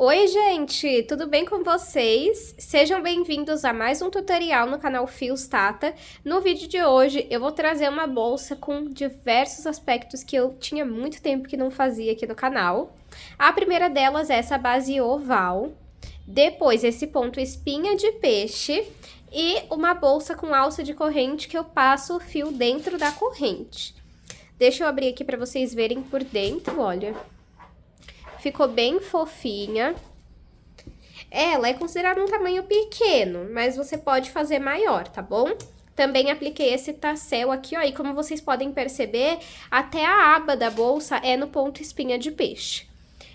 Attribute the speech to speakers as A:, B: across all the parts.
A: Oi, gente, tudo bem com vocês? Sejam bem-vindos a mais um tutorial no canal Fios Tata. No vídeo de hoje, eu vou trazer uma bolsa com diversos aspectos que eu tinha muito tempo que não fazia aqui no canal. A primeira delas é essa base oval, depois esse ponto espinha de peixe e uma bolsa com alça de corrente que eu passo o fio dentro da corrente. Deixa eu abrir aqui para vocês verem por dentro, olha. Ficou bem fofinha. Ela é considerada um tamanho pequeno, mas você pode fazer maior, tá bom? Também apliquei esse tassel aqui, ó, e como vocês podem perceber, até a aba da bolsa é no ponto espinha de peixe.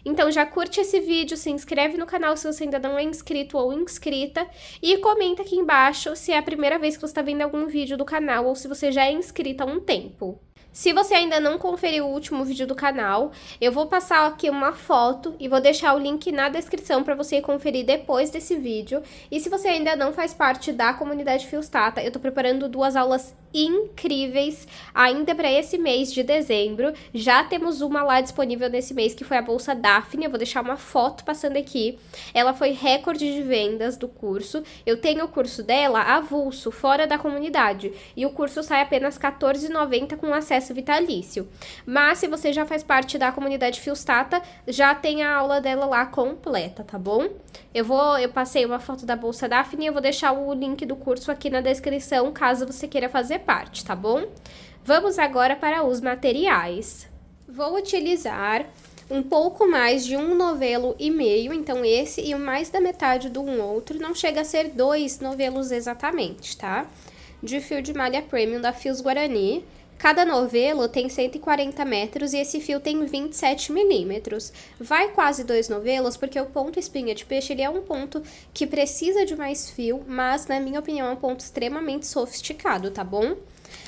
A: Então já curte esse vídeo, se inscreve no canal se você ainda não é inscrito ou inscrita, e comenta aqui embaixo se é a primeira vez que você está vendo algum vídeo do canal ou se você já é inscrita há um tempo. Se você ainda não conferiu o último vídeo do canal, eu vou passar aqui uma foto e vou deixar o link na descrição para você conferir depois desse vídeo. E se você ainda não faz parte da comunidade Fios Tata, eu tô preparando duas aulas incríveis ainda para esse mês de dezembro. Já temos uma lá disponível nesse mês, que foi a Bolsa Daphne. Eu vou deixar uma foto passando aqui. Ela foi recorde de vendas do curso. Eu tenho o curso dela avulso, fora da comunidade. E o curso sai apenas R$ 14,90 com acesso vitalício. Mas se você já faz parte da comunidade Fios Tata, já tem a aula dela lá completa, tá bom? Eu passei uma foto da Bolsa Daphne e eu vou deixar o link do curso aqui na descrição, caso você queira fazer parte, tá bom? Vamos agora para os materiais. Vou utilizar um pouco mais de um novelo e meio, então esse e mais da metade do outro, não chega a ser 2 novelos exatamente, tá? De fio de malha premium da Fios Guarani. Cada novelo tem 140 metros e esse fio tem 27 milímetros. Vai quase 2 novelos porque o ponto espinha de peixe ele é um ponto que precisa de mais fio, mas na minha opinião é um ponto extremamente sofisticado, tá bom?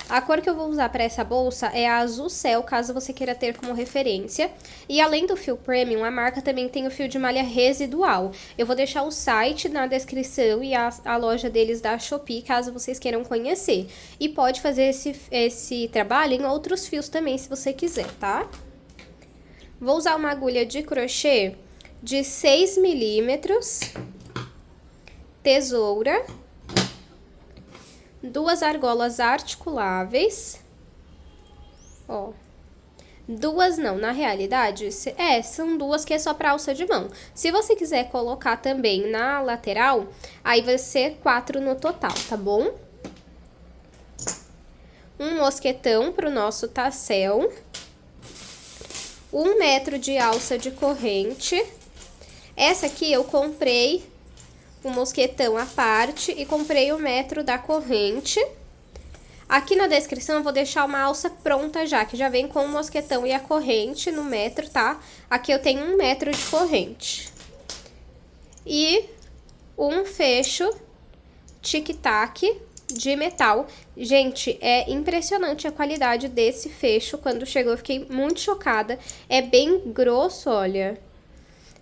A: A cor que eu vou usar para essa bolsa é a azul céu, caso você queira ter como referência. E além do fio premium, a marca também tem o fio de malha residual. Eu vou deixar o site na descrição e a loja deles da Shopee, caso vocês queiram conhecer. E pode fazer esse trabalho em outros fios também, se você quiser, tá? Vou usar uma agulha de crochê de 6 milímetros, tesoura, duas argolas articuláveis, ó, duas não, na realidade, são duas que é só para alça de mão. Se você quiser colocar também na lateral, aí vai ser 4 no total, tá bom? Um mosquetão para o nosso tassel, 1 metro de alça de corrente. Essa aqui eu comprei o mosquetão à parte e comprei o metro da corrente. Aqui na descrição eu vou deixar uma alça pronta já, que já vem com o mosquetão e a corrente no metro, tá? Aqui eu tenho 1 metro de corrente. E um fecho tic-tac de metal. Gente, é impressionante a qualidade desse fecho. Quando chegou eu fiquei muito chocada. É bem grosso, olha.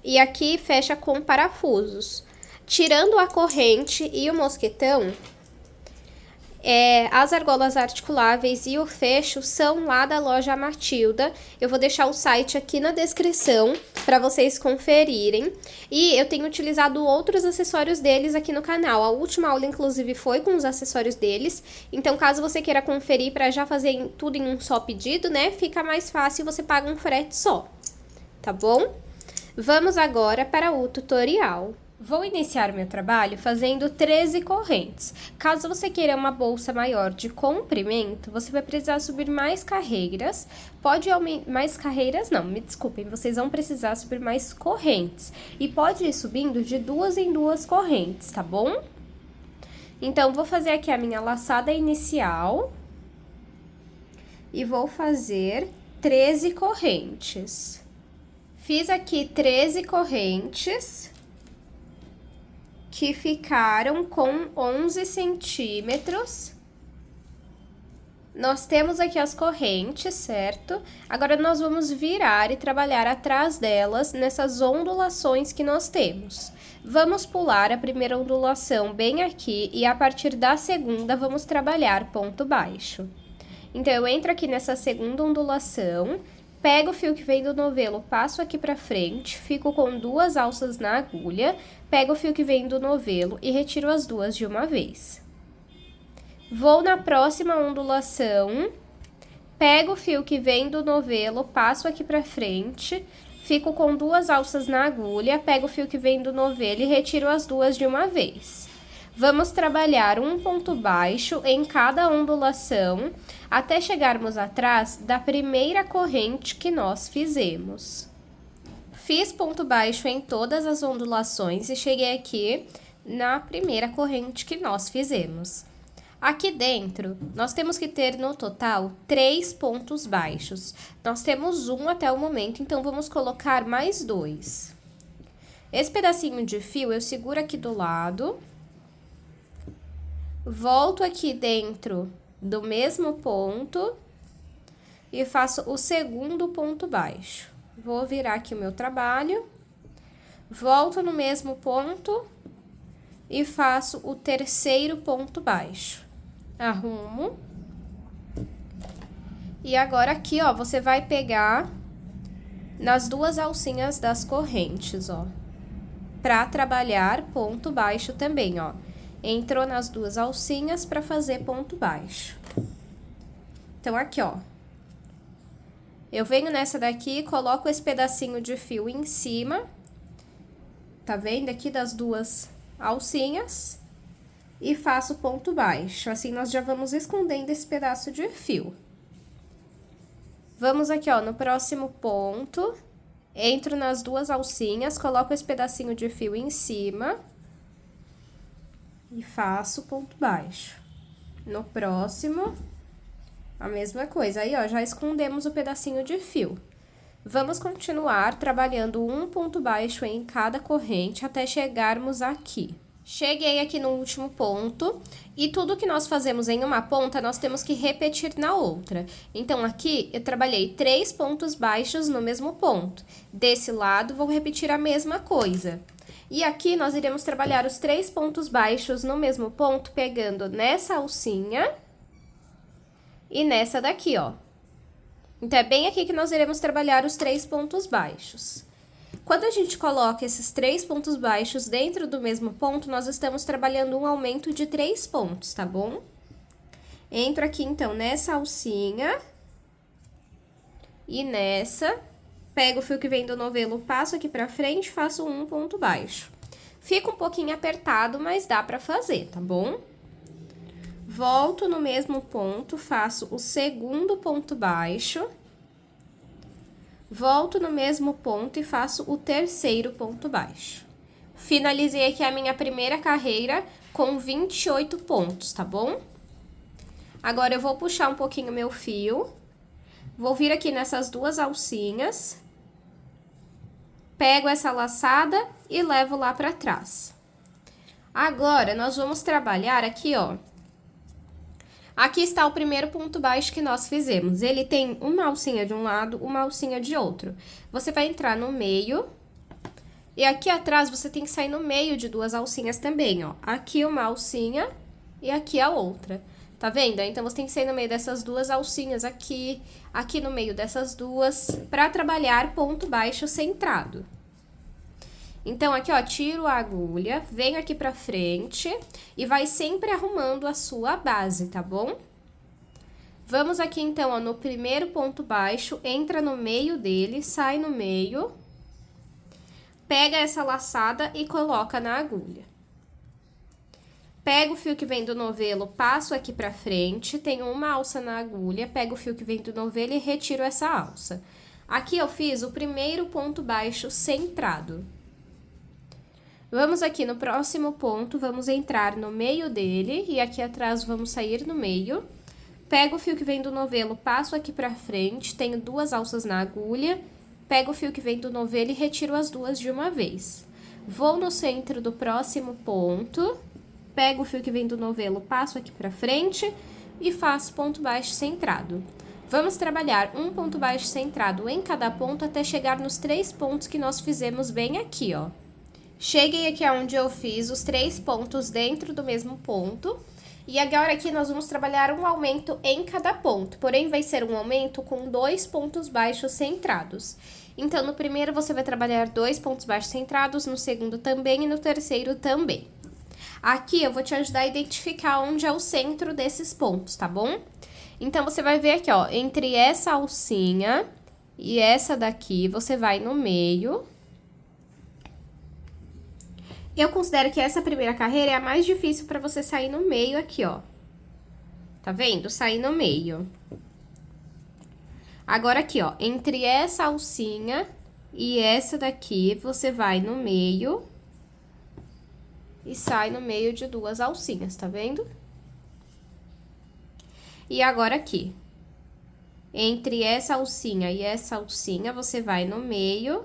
A: E aqui fecha com parafusos. Tirando a corrente e o mosquetão, as argolas articuláveis e o fecho são lá da loja Matilda. Eu vou deixar o site aqui na descrição para vocês conferirem. E eu tenho utilizado outros acessórios deles aqui no canal. A última aula, inclusive, foi com os acessórios deles. Então, caso você queira conferir para já fazer tudo em um só pedido, né? Fica mais fácil e você paga um frete só, tá bom? Vamos agora para o tutorial. Vou iniciar o meu trabalho fazendo 13 correntes. Caso você queira uma bolsa maior de comprimento, você vai precisar subir mais carreiras. Pode aumentar mais carreiras, não, me desculpem, vocês vão precisar subir mais correntes. E pode ir subindo de 2 em 2 correntes, tá bom? Então, vou fazer aqui a minha laçada inicial. E vou fazer 13 correntes. Fiz aqui 13 correntes, que ficaram com 11 centímetros. Nós temos aqui as correntes, certo? Agora, nós vamos virar e trabalhar atrás delas, nessas ondulações que nós temos. Vamos pular a primeira ondulação bem aqui, e a partir da segunda, vamos trabalhar ponto baixo. Então, eu entro aqui nessa segunda ondulação, Pego o fio que vem do novelo, passo aqui pra frente, fico com 2 alças na agulha, pego o fio que vem do novelo e retiro as 2 de uma vez. Vou na próxima ondulação, pego o fio que vem do novelo, passo aqui pra frente, fico com 2 alças na agulha, pego o fio que vem do novelo e retiro as 2 de uma vez. Vamos trabalhar um ponto baixo em cada ondulação, até chegarmos atrás da primeira corrente que nós fizemos. Fiz ponto baixo em todas as ondulações e cheguei aqui na primeira corrente que nós fizemos. Aqui dentro, nós temos que ter no total 3 pontos baixos. Nós temos 1 até o momento, então vamos colocar mais 2. Esse pedacinho de fio eu seguro aqui do lado. Volto aqui dentro do mesmo ponto e faço o segundo ponto baixo. Vou virar aqui o meu trabalho, volto no mesmo ponto e faço o terceiro ponto baixo. Arrumo. E agora aqui, ó, você vai pegar nas 2 alcinhas das correntes, ó, pra trabalhar ponto baixo também, ó. Entrou nas 2 alcinhas para fazer ponto baixo. Então, aqui, ó. Eu venho nessa daqui, coloco esse pedacinho de fio em cima. Tá vendo? Aqui das 2 alcinhas. E faço ponto baixo. Assim, nós já vamos escondendo esse pedaço de fio. Vamos aqui, ó, no próximo ponto. Entro nas 2 alcinhas, coloco esse pedacinho de fio em cima. E faço ponto baixo. No próximo, a mesma coisa. Aí, ó, já escondemos o pedacinho de fio. Vamos continuar trabalhando um ponto baixo em cada corrente até chegarmos aqui. Cheguei aqui no último ponto e tudo que nós fazemos em uma ponta, nós temos que repetir na outra. Então, aqui eu trabalhei 3 pontos baixos no mesmo ponto. Desse lado, vou repetir a mesma coisa. E aqui, nós iremos trabalhar os 3 pontos baixos no mesmo ponto, pegando nessa alcinha e nessa daqui, ó. Então, é bem aqui que nós iremos trabalhar os 3 pontos baixos. Quando a gente coloca esses 3 pontos baixos dentro do mesmo ponto, nós estamos trabalhando um aumento de 3 pontos, tá bom? Entro aqui, então, nessa alcinha e nessa. Pego o fio que vem do novelo, passo aqui pra frente, faço um ponto baixo. Fica um pouquinho apertado, mas dá pra fazer, tá bom? Volto no mesmo ponto, faço o segundo ponto baixo. Volto no mesmo ponto e faço o terceiro ponto baixo. Finalizei aqui a minha primeira carreira com 28 pontos, tá bom? Agora, eu vou puxar um pouquinho meu fio. Vou vir aqui nessas 2 alcinhas. Pego essa laçada e levo lá pra trás. Agora, nós vamos trabalhar aqui, ó. Aqui está o primeiro ponto baixo que nós fizemos. Ele tem uma alcinha de um lado, uma alcinha de outro. Você vai entrar no meio. E aqui atrás, você tem que sair no meio de 2 alcinhas também, ó. Aqui uma alcinha e aqui a outra. Tá vendo? Então, você tem que sair no meio dessas 2 alcinhas aqui, aqui no meio dessas 2, pra trabalhar ponto baixo centrado. Então, aqui, ó, tiro a agulha, venho aqui pra frente e vai sempre arrumando a sua base, tá bom? Vamos aqui, então, ó, no primeiro ponto baixo, entra no meio dele, sai no meio, pega essa laçada e coloca na agulha. Pego o fio que vem do novelo, passo aqui pra frente, tenho uma alça na agulha, pego o fio que vem do novelo e retiro essa alça. Aqui eu fiz o primeiro ponto baixo centrado. Vamos aqui no próximo ponto, vamos entrar no meio dele e aqui atrás vamos sair no meio. Pego o fio que vem do novelo, passo aqui pra frente, tenho 2 alças na agulha, pego o fio que vem do novelo e retiro as 2 de uma vez. Vou no centro do próximo ponto. Pego o fio que vem do novelo, passo aqui pra frente e faço ponto baixo centrado. Vamos trabalhar um ponto baixo centrado em cada ponto até chegar nos 3 pontos que nós fizemos bem aqui, ó. Cheguei aqui aonde eu fiz os 3 pontos dentro do mesmo ponto. E agora aqui nós vamos trabalhar um aumento em cada ponto, porém vai ser um aumento com 2 pontos baixos centrados. Então, no primeiro você vai trabalhar 2 pontos baixos centrados, no segundo também e no terceiro também. Aqui eu vou te ajudar a identificar onde é o centro desses pontos, tá bom? Então, você vai ver aqui, ó, entre essa alcinha e essa daqui, você vai no meio. Eu considero que essa primeira carreira é a mais difícil para você sair no meio aqui, ó. Tá vendo? Sair no meio. Agora aqui, ó, entre essa alcinha e essa daqui, você vai no meio e sai no meio de 2 alcinhas, tá vendo? E agora aqui, entre essa alcinha e essa alcinha, você vai no meio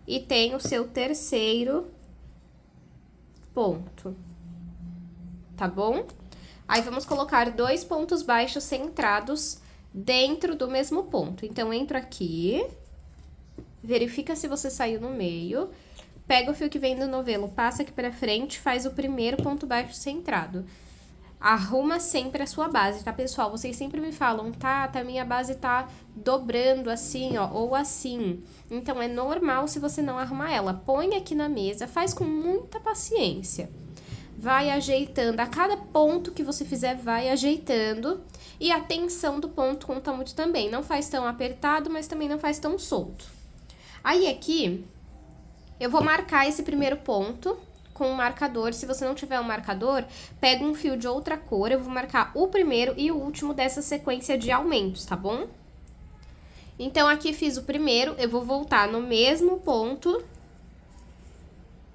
A: e tem o seu terceiro ponto, tá bom? Aí, vamos colocar 2 pontos baixos centrados dentro do mesmo ponto. Então, entro aqui, verifica se você saiu no meio, pega o fio que vem do novelo, passa aqui pra frente, faz o primeiro ponto baixo centrado. Arruma sempre a sua base, tá, pessoal? Vocês sempre me falam, tá, minha base tá dobrando assim, ó, ou assim. Então, é normal se você não arrumar ela. Põe aqui na mesa, faz com muita paciência. Vai ajeitando, a cada ponto que você fizer, vai ajeitando. E a tensão do ponto conta muito também. Não faz tão apertado, mas também não faz tão solto. Aí, aqui, eu vou marcar esse primeiro ponto com um marcador. Se você não tiver um marcador, pega um fio de outra cor. Eu vou marcar o primeiro e o último dessa sequência de aumentos, tá bom? Então, aqui fiz o primeiro, eu vou voltar no mesmo ponto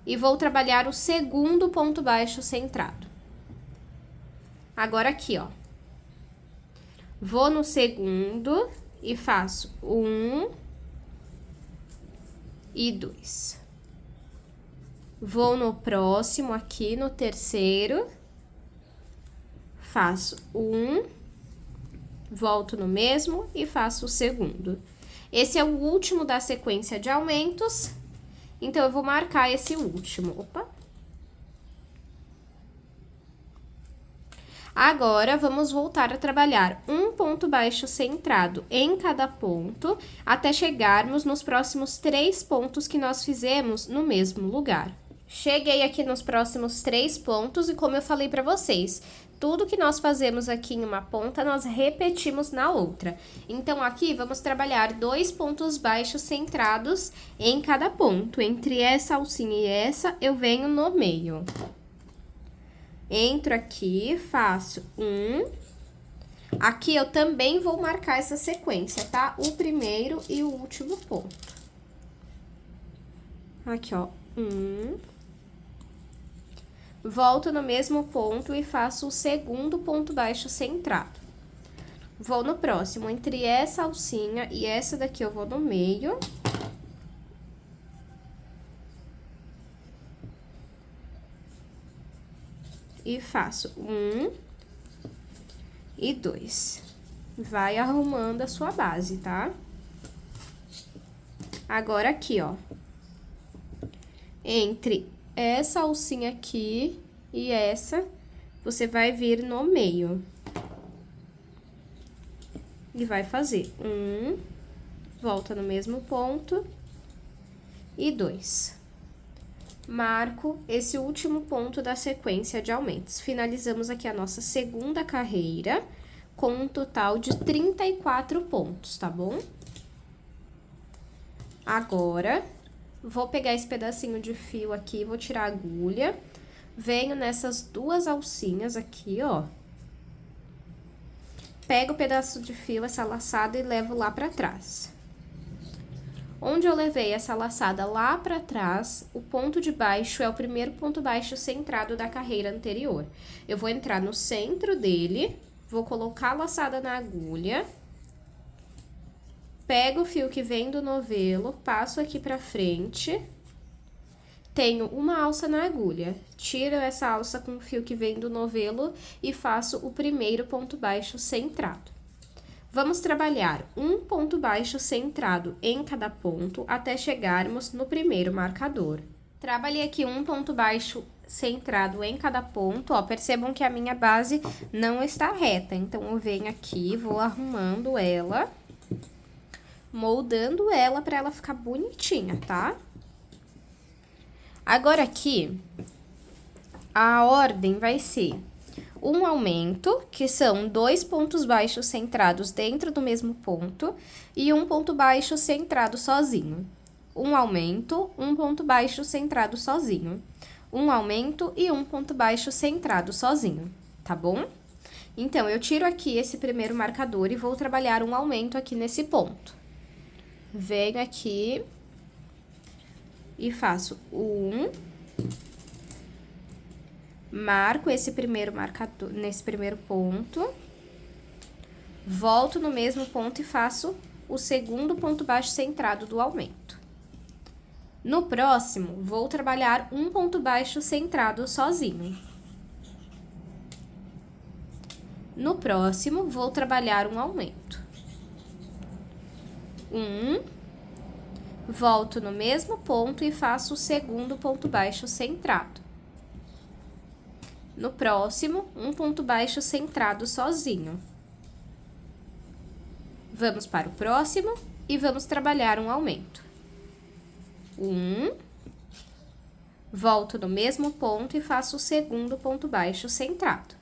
A: e vou trabalhar o segundo ponto baixo centrado. Agora, aqui, ó. Vou no segundo e faço 1 e 2. Vou no próximo aqui, no terceiro, faço 1, volto no mesmo e faço o segundo. Esse é o último da sequência de aumentos, então eu vou marcar esse último. Opa! Agora, vamos voltar a trabalhar um ponto baixo centrado em cada ponto, até chegarmos nos próximos 3 pontos que nós fizemos no mesmo lugar. Cheguei aqui nos próximos 3 pontos e como eu falei pra vocês, tudo que nós fazemos aqui em uma ponta, nós repetimos na outra. Então, aqui, vamos trabalhar 2 pontos baixos centrados em cada ponto. Entre essa alcinha e essa, eu venho no meio. Entro aqui, faço 1. Aqui, eu também vou marcar essa sequência, tá? O primeiro e o último ponto. Aqui, ó, 1. Volto no mesmo ponto e faço o segundo ponto baixo centrado. Vou no próximo, entre essa alcinha e essa daqui, eu vou no meio. E faço 1 e 2. Vai arrumando a sua base, tá? Agora, aqui, ó. Entre essa alcinha aqui e essa, você vai vir no meio. E vai fazer 1, volta no mesmo ponto, e 2. Marco esse último ponto da sequência de aumentos. Finalizamos aqui a nossa segunda carreira, com um total de 34 pontos, tá bom? Agora, vou pegar esse pedacinho de fio aqui, vou tirar a agulha, venho nessas 2 alcinhas aqui, ó. Pego o pedaço de fio, essa laçada, e levo lá pra trás. Onde eu levei essa laçada lá pra trás, o ponto de baixo é o primeiro ponto baixo centrado da carreira anterior. Eu vou entrar no centro dele, vou colocar a laçada na agulha, pego o fio que vem do novelo, passo aqui pra frente, tenho uma alça na agulha, tiro essa alça com o fio que vem do novelo e faço o primeiro ponto baixo centrado. Vamos trabalhar um ponto baixo centrado em cada ponto até chegarmos no primeiro marcador. Trabalhei aqui um ponto baixo centrado em cada ponto, ó, percebam que a minha base não está reta, então eu venho aqui, vou arrumando ela, moldando ela para ela ficar bonitinha, tá? Agora aqui, a ordem vai ser um aumento, que são 2 pontos baixos centrados dentro do mesmo ponto, e um ponto baixo centrado sozinho. Um aumento, um ponto baixo centrado sozinho. Um aumento e um ponto baixo centrado sozinho, tá bom? Então, eu tiro aqui esse primeiro marcador e vou trabalhar um aumento aqui nesse ponto. Venho aqui e faço um, marco esse primeiro marcador, nesse primeiro ponto, volto no mesmo ponto e faço o segundo ponto baixo centrado do aumento. No próximo, vou trabalhar um ponto baixo centrado sozinho. No próximo, vou trabalhar um aumento. Volto no mesmo ponto e faço o segundo ponto baixo centrado. No próximo, um ponto baixo centrado sozinho. Vamos para o próximo e vamos trabalhar um aumento. Volto no mesmo ponto e faço o segundo ponto baixo centrado.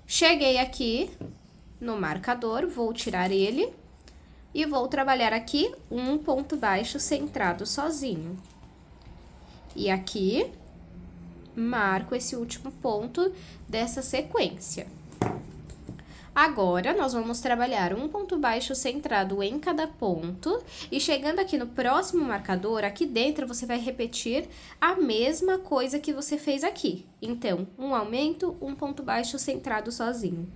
A: Cheguei aqui no marcador, vou tirar ele e vou trabalhar aqui um ponto baixo centrado sozinho. E aqui, marco esse último ponto dessa sequência. Agora, nós vamos trabalhar um ponto baixo centrado em cada ponto, e chegando aqui no próximo marcador, aqui dentro você vai repetir a mesma coisa que você fez aqui. Então, um aumento, um ponto baixo centrado sozinho.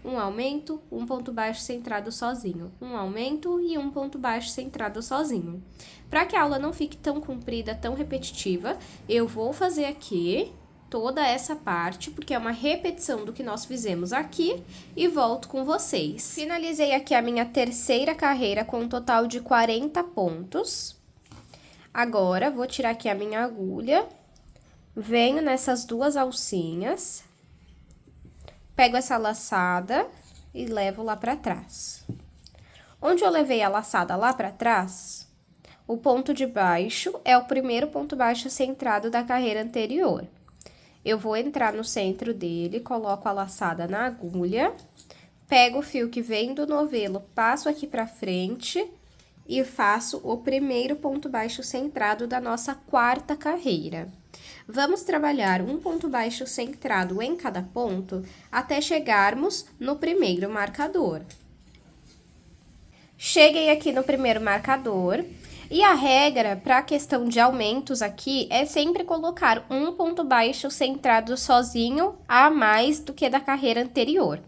A: Um aumento, um ponto baixo centrado sozinho. Um aumento e um ponto baixo centrado sozinho. Para que a aula não fique tão comprida, tão repetitiva, eu vou fazer aqui toda essa parte, porque é uma repetição do que nós fizemos aqui, e volto com vocês. Finalizei aqui a minha terceira carreira com um total de 40 pontos. Agora, vou tirar aqui a minha agulha, venho nessas duas alcinhas, pego essa laçada e levo lá pra trás. Onde eu levei a laçada lá pra trás, o ponto de baixo é o primeiro ponto baixo centrado da carreira anterior. Eu vou entrar no centro dele, coloco a laçada na agulha, pego o fio que vem do novelo, passo aqui pra frente e faço o primeiro ponto baixo centrado da nossa quarta carreira. Vamos trabalhar um ponto baixo centrado em cada ponto até chegarmos no primeiro marcador. Cheguei aqui no primeiro marcador. E a regra para a questão de aumentos aqui é sempre colocar um ponto baixo centrado sozinho a mais do que da carreira anterior.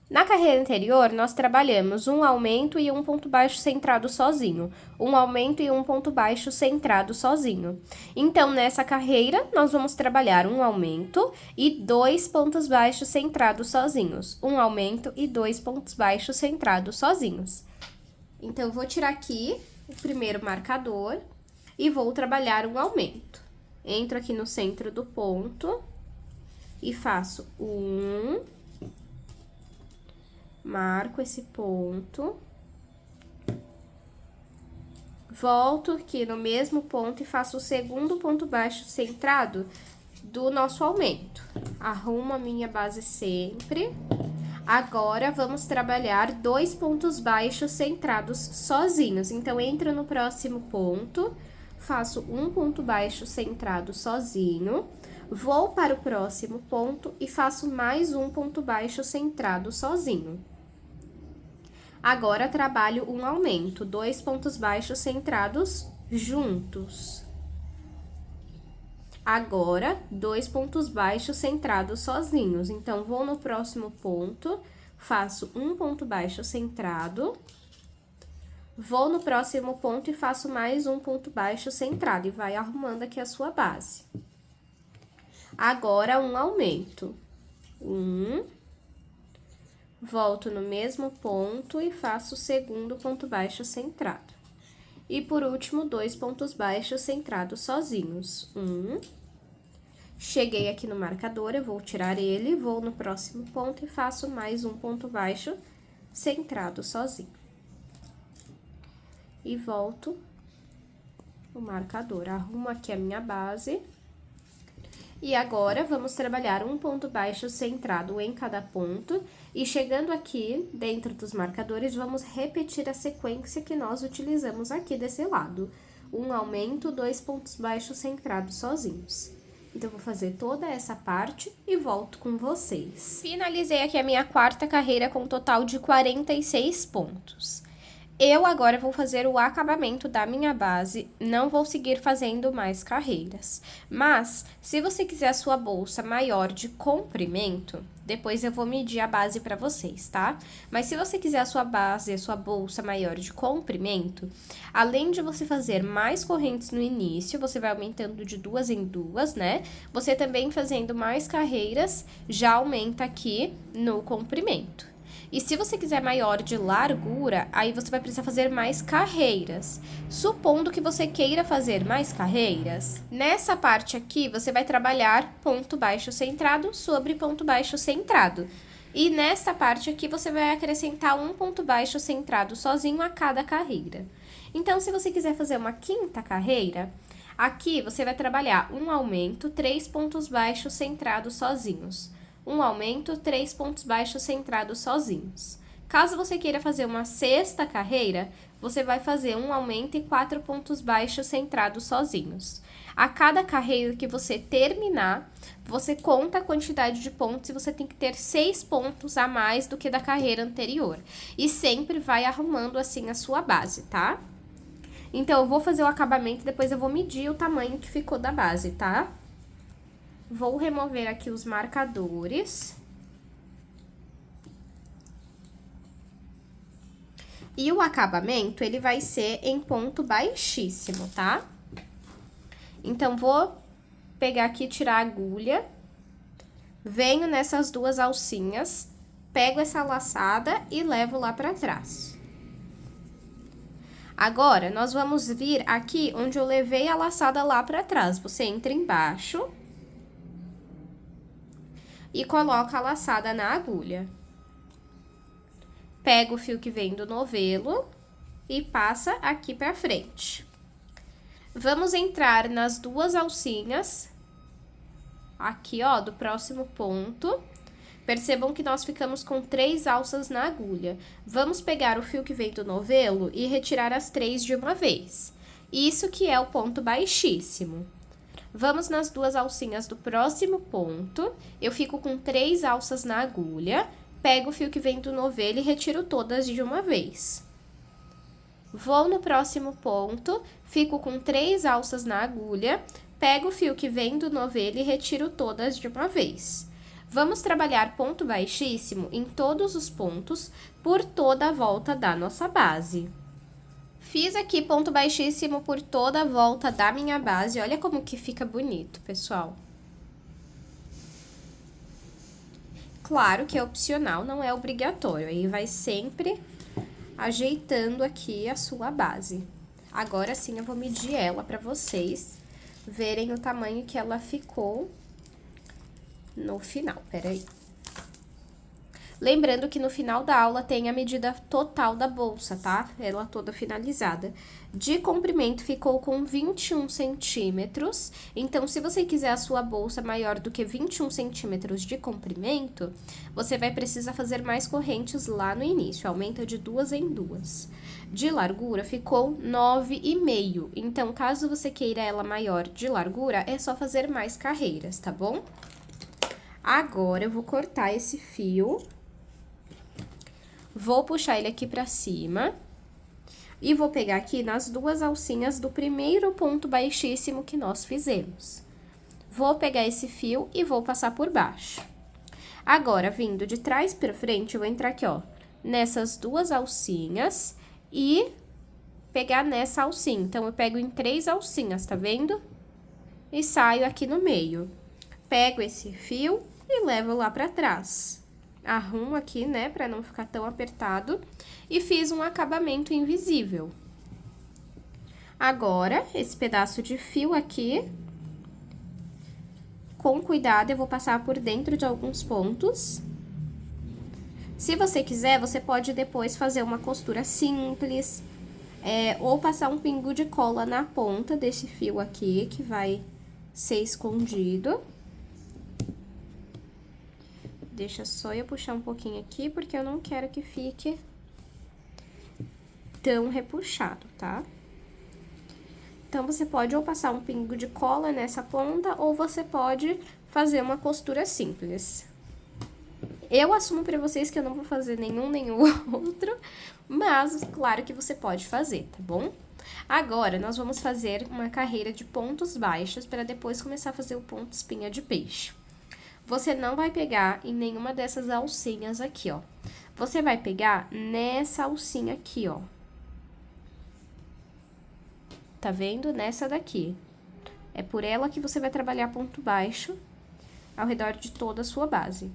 A: Na carreira anterior, nós trabalhamos um aumento e um ponto baixo centrado sozinho. Um aumento e um ponto baixo centrado sozinho. Então, nessa carreira, nós vamos trabalhar um aumento e 2 pontos baixos centrados sozinhos. Um aumento e 2 pontos baixos centrados sozinhos. Então, eu vou tirar aqui o primeiro marcador e vou trabalhar um aumento. Entro aqui no centro do ponto e faço marco esse ponto, volto aqui no mesmo ponto e faço o segundo ponto baixo centrado do nosso aumento. Arrumo a minha base sempre. Agora, vamos trabalhar 2 pontos baixos centrados sozinhos. Então, entro no próximo ponto, faço um ponto baixo centrado sozinho, vou para o próximo ponto e faço mais um ponto baixo centrado sozinho. Agora, trabalho um aumento, 2 pontos baixos centrados juntos. Agora, 2 pontos baixos centrados sozinhos. Então, vou no próximo ponto, faço um ponto baixo centrado, vou no próximo ponto e faço mais um ponto baixo centrado, e vai arrumando aqui a sua base. Agora, um aumento. Volto no mesmo ponto e faço o segundo ponto baixo centrado. E por último, 2 pontos baixos centrados sozinhos. Cheguei aqui no marcador, eu vou tirar ele, vou no próximo ponto e faço mais um ponto baixo centrado sozinho. E volto o marcador, arrumo aqui a minha base. E agora, vamos trabalhar um ponto baixo centrado em cada ponto. E chegando aqui, dentro dos marcadores, vamos repetir a sequência que nós utilizamos aqui desse lado. Um aumento, 2 pontos baixos centrados sozinhos. Então, vou fazer toda essa parte e volto com vocês. Finalizei aqui a minha quarta carreira com um total de 46 pontos. Eu agora vou fazer o acabamento da minha base, não vou seguir fazendo mais carreiras. Mas, se você quiser a sua bolsa maior de comprimento, depois eu vou medir a base para vocês, tá? Mas se você quiser a sua base, a sua bolsa maior de comprimento, além de você fazer mais correntes no início, você vai aumentando de 2 em 2, né? Você também fazendo mais carreiras, já aumenta aqui no comprimento. E se você quiser maior de largura, aí você vai precisar fazer mais carreiras. Supondo que você queira fazer mais carreiras, nessa parte aqui você vai trabalhar ponto baixo centrado sobre ponto baixo centrado. E nessa parte aqui você vai acrescentar um ponto baixo centrado sozinho a cada carreira. Então, se você quiser fazer uma quinta carreira, aqui você vai trabalhar um aumento, 3 pontos baixos centrados sozinhos. Um aumento, 3 pontos baixos centrados sozinhos. Caso você queira fazer uma sexta carreira, você vai fazer um aumento e 4 pontos baixos centrados sozinhos. A cada carreira que você terminar, você conta a quantidade de pontos e você tem que ter 6 pontos a mais do que da carreira anterior. E sempre vai arrumando assim a sua base, tá? Então, eu vou fazer o acabamento e depois eu vou medir o tamanho que ficou da base, tá? Vou remover aqui os marcadores. E o acabamento, ele vai ser em ponto baixíssimo, tá? Então, vou pegar aqui, tirar a agulha. Venho nessas duas alcinhas, pego essa laçada e levo lá pra trás. Agora, nós vamos vir aqui onde eu levei a laçada lá pra trás. Você entra embaixo e coloca a laçada na agulha. Pega o fio que vem do novelo e passa aqui pra frente. Vamos entrar nas duas alcinhas, aqui, ó, do próximo ponto. Percebam que nós ficamos com 3 alças na agulha. Vamos pegar o fio que vem do novelo e retirar as 3 de uma vez. Isso que é o ponto baixíssimo. Vamos nas duas alcinhas do próximo ponto, eu fico com 3 alças na agulha, pego o fio que vem do novelo e retiro todas de uma vez. Vou no próximo ponto, fico com 3 alças na agulha, pego o fio que vem do novelo e retiro todas de uma vez. Vamos trabalhar ponto baixíssimo em todos os pontos por toda a volta da nossa base. Fiz aqui ponto baixíssimo por toda a volta da minha base. Olha como que fica bonito, pessoal. Claro que é opcional, não é obrigatório. Aí, vai sempre ajeitando aqui a sua base. Agora sim, eu vou medir ela pra vocês verem o tamanho que ela ficou no final. Peraí. Lembrando que no final da aula tem a medida total da bolsa, tá? Ela toda finalizada. De comprimento ficou com 21 centímetros. Então, se você quiser a sua bolsa maior do que 21 centímetros de comprimento, você vai precisar fazer mais correntes lá no início. Aumenta de 2 em 2. De largura ficou 9,5. Então, caso você queira ela maior de largura, é só fazer mais carreiras, tá bom? Agora, eu vou cortar esse fio. Vou puxar ele aqui pra cima e vou pegar aqui nas duas alcinhas do primeiro ponto baixíssimo que nós fizemos. Vou pegar esse fio e vou passar por baixo. Agora, vindo de trás pra frente, eu vou entrar aqui, ó, nessas duas alcinhas e pegar nessa alcinha. Então, eu pego em 3 alcinhas, tá vendo? E saio aqui no meio. Pego esse fio e levo lá pra trás. Arrumo aqui, né, pra não ficar tão apertado. E fiz um acabamento invisível. Agora, esse pedaço de fio aqui, com cuidado, eu vou passar por dentro de alguns pontos. Se você quiser, você pode depois fazer uma costura simples, ou passar um pingo de cola na ponta desse fio aqui, que vai ser escondido. Deixa só eu puxar um pouquinho aqui, porque eu não quero que fique tão repuxado, tá? Então, você pode ou passar um pingo de cola nessa ponta, ou você pode fazer uma costura simples. Eu assumo pra vocês que eu não vou fazer nenhum nem o outro, mas claro que você pode fazer, tá bom? Agora, nós vamos fazer uma carreira de pontos baixos para depois começar a fazer o ponto espinha de peixe. Você não vai pegar em nenhuma dessas alcinhas aqui, ó. Você vai pegar nessa alcinha aqui, ó. Tá vendo? Nessa daqui. É por ela que você vai trabalhar ponto baixo ao redor de toda a sua base.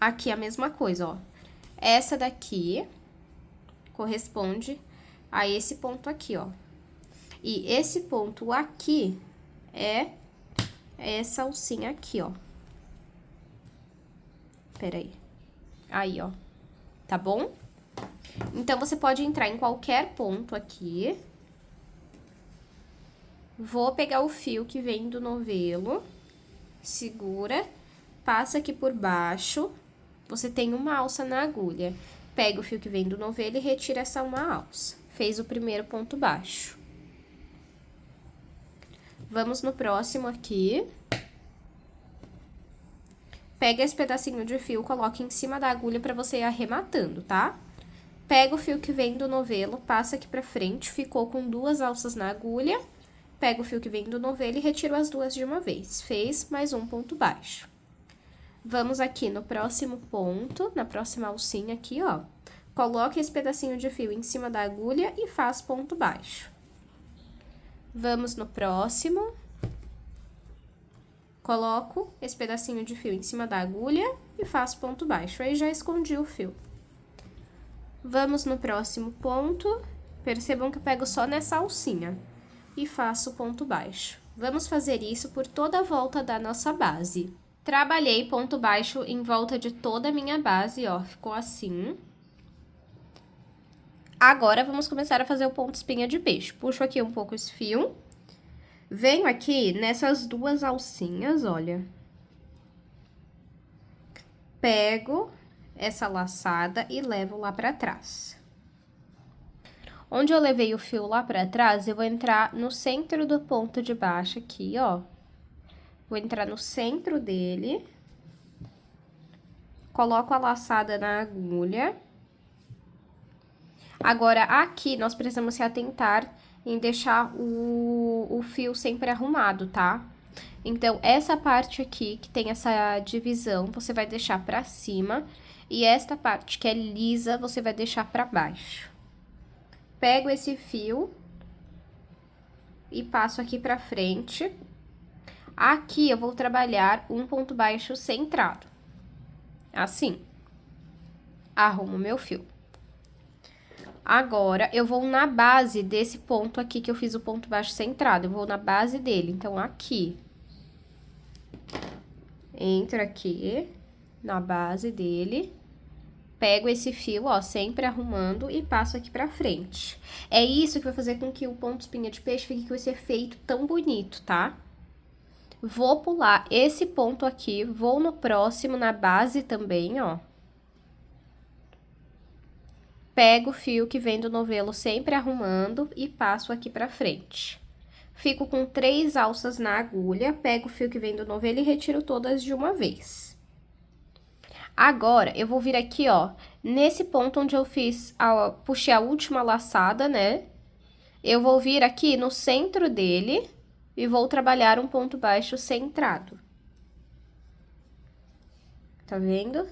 A: Aqui a mesma coisa, ó. Essa daqui corresponde a esse ponto aqui, ó. E esse ponto aqui é essa alcinha aqui, ó. Peraí. Aí, ó. Tá bom? Então, você pode entrar em qualquer ponto aqui. Vou pegar o fio que vem do novelo, segura, passa aqui por baixo, você tem uma alça na agulha. Pega o fio que vem do novelo e retira essa uma alça. Fez o primeiro ponto baixo. Vamos no próximo aqui. Pega esse pedacinho de fio, coloca em cima da agulha pra você ir arrematando, tá? Pega o fio que vem do novelo, passa aqui pra frente, ficou com 2 alças na agulha. Pega o fio que vem do novelo e retiro as 2 de uma vez. Fez mais um ponto baixo. Vamos aqui no próximo ponto, na próxima alcinha aqui, ó. Coloque esse pedacinho de fio em cima da agulha e faz ponto baixo. Vamos no próximo. Coloco esse pedacinho de fio em cima da agulha e faço ponto baixo. Aí, já escondi o fio. Vamos no próximo ponto. Percebam que eu pego só nessa alcinha e faço ponto baixo. Vamos fazer isso por toda a volta da nossa base. Trabalhei ponto baixo em volta de toda a minha base, ó, ficou assim. Agora, vamos começar a fazer o ponto espinha de peixe. Puxo aqui um pouco esse fio. Venho aqui nessas 2 alcinhas, olha. Pego essa laçada e levo lá pra trás. Onde eu levei o fio lá pra trás, eu vou entrar no centro do ponto de baixo aqui, ó. Vou entrar no centro dele. Coloco a laçada na agulha. Agora, aqui, nós precisamos se atentar em deixar o fio sempre arrumado, tá? Então, essa parte aqui, que tem essa divisão, você vai deixar pra cima. E esta parte, que é lisa, você vai deixar pra baixo. Pego esse fio e passo aqui pra frente. Aqui, eu vou trabalhar um ponto baixo centrado. Assim. Arrumo meu fio. Agora, eu vou na base desse ponto aqui que eu fiz o ponto baixo centrado. Eu vou na base dele. Então, aqui. Entro aqui na base dele. Pego esse fio, ó, sempre arrumando e passo aqui pra frente. É isso que vai fazer com que o ponto espinha de peixe fique com esse efeito tão bonito, tá? Vou pular esse ponto aqui, vou no próximo, na base também, ó. Pego o fio que vem do novelo sempre arrumando e passo aqui pra frente. Fico com 3 alças na agulha, pego o fio que vem do novelo e retiro todas de uma vez. Agora, eu vou vir aqui, ó, nesse ponto onde eu puxei a última laçada, né? Eu vou vir aqui no centro dele e vou trabalhar um ponto baixo centrado. Tá vendo?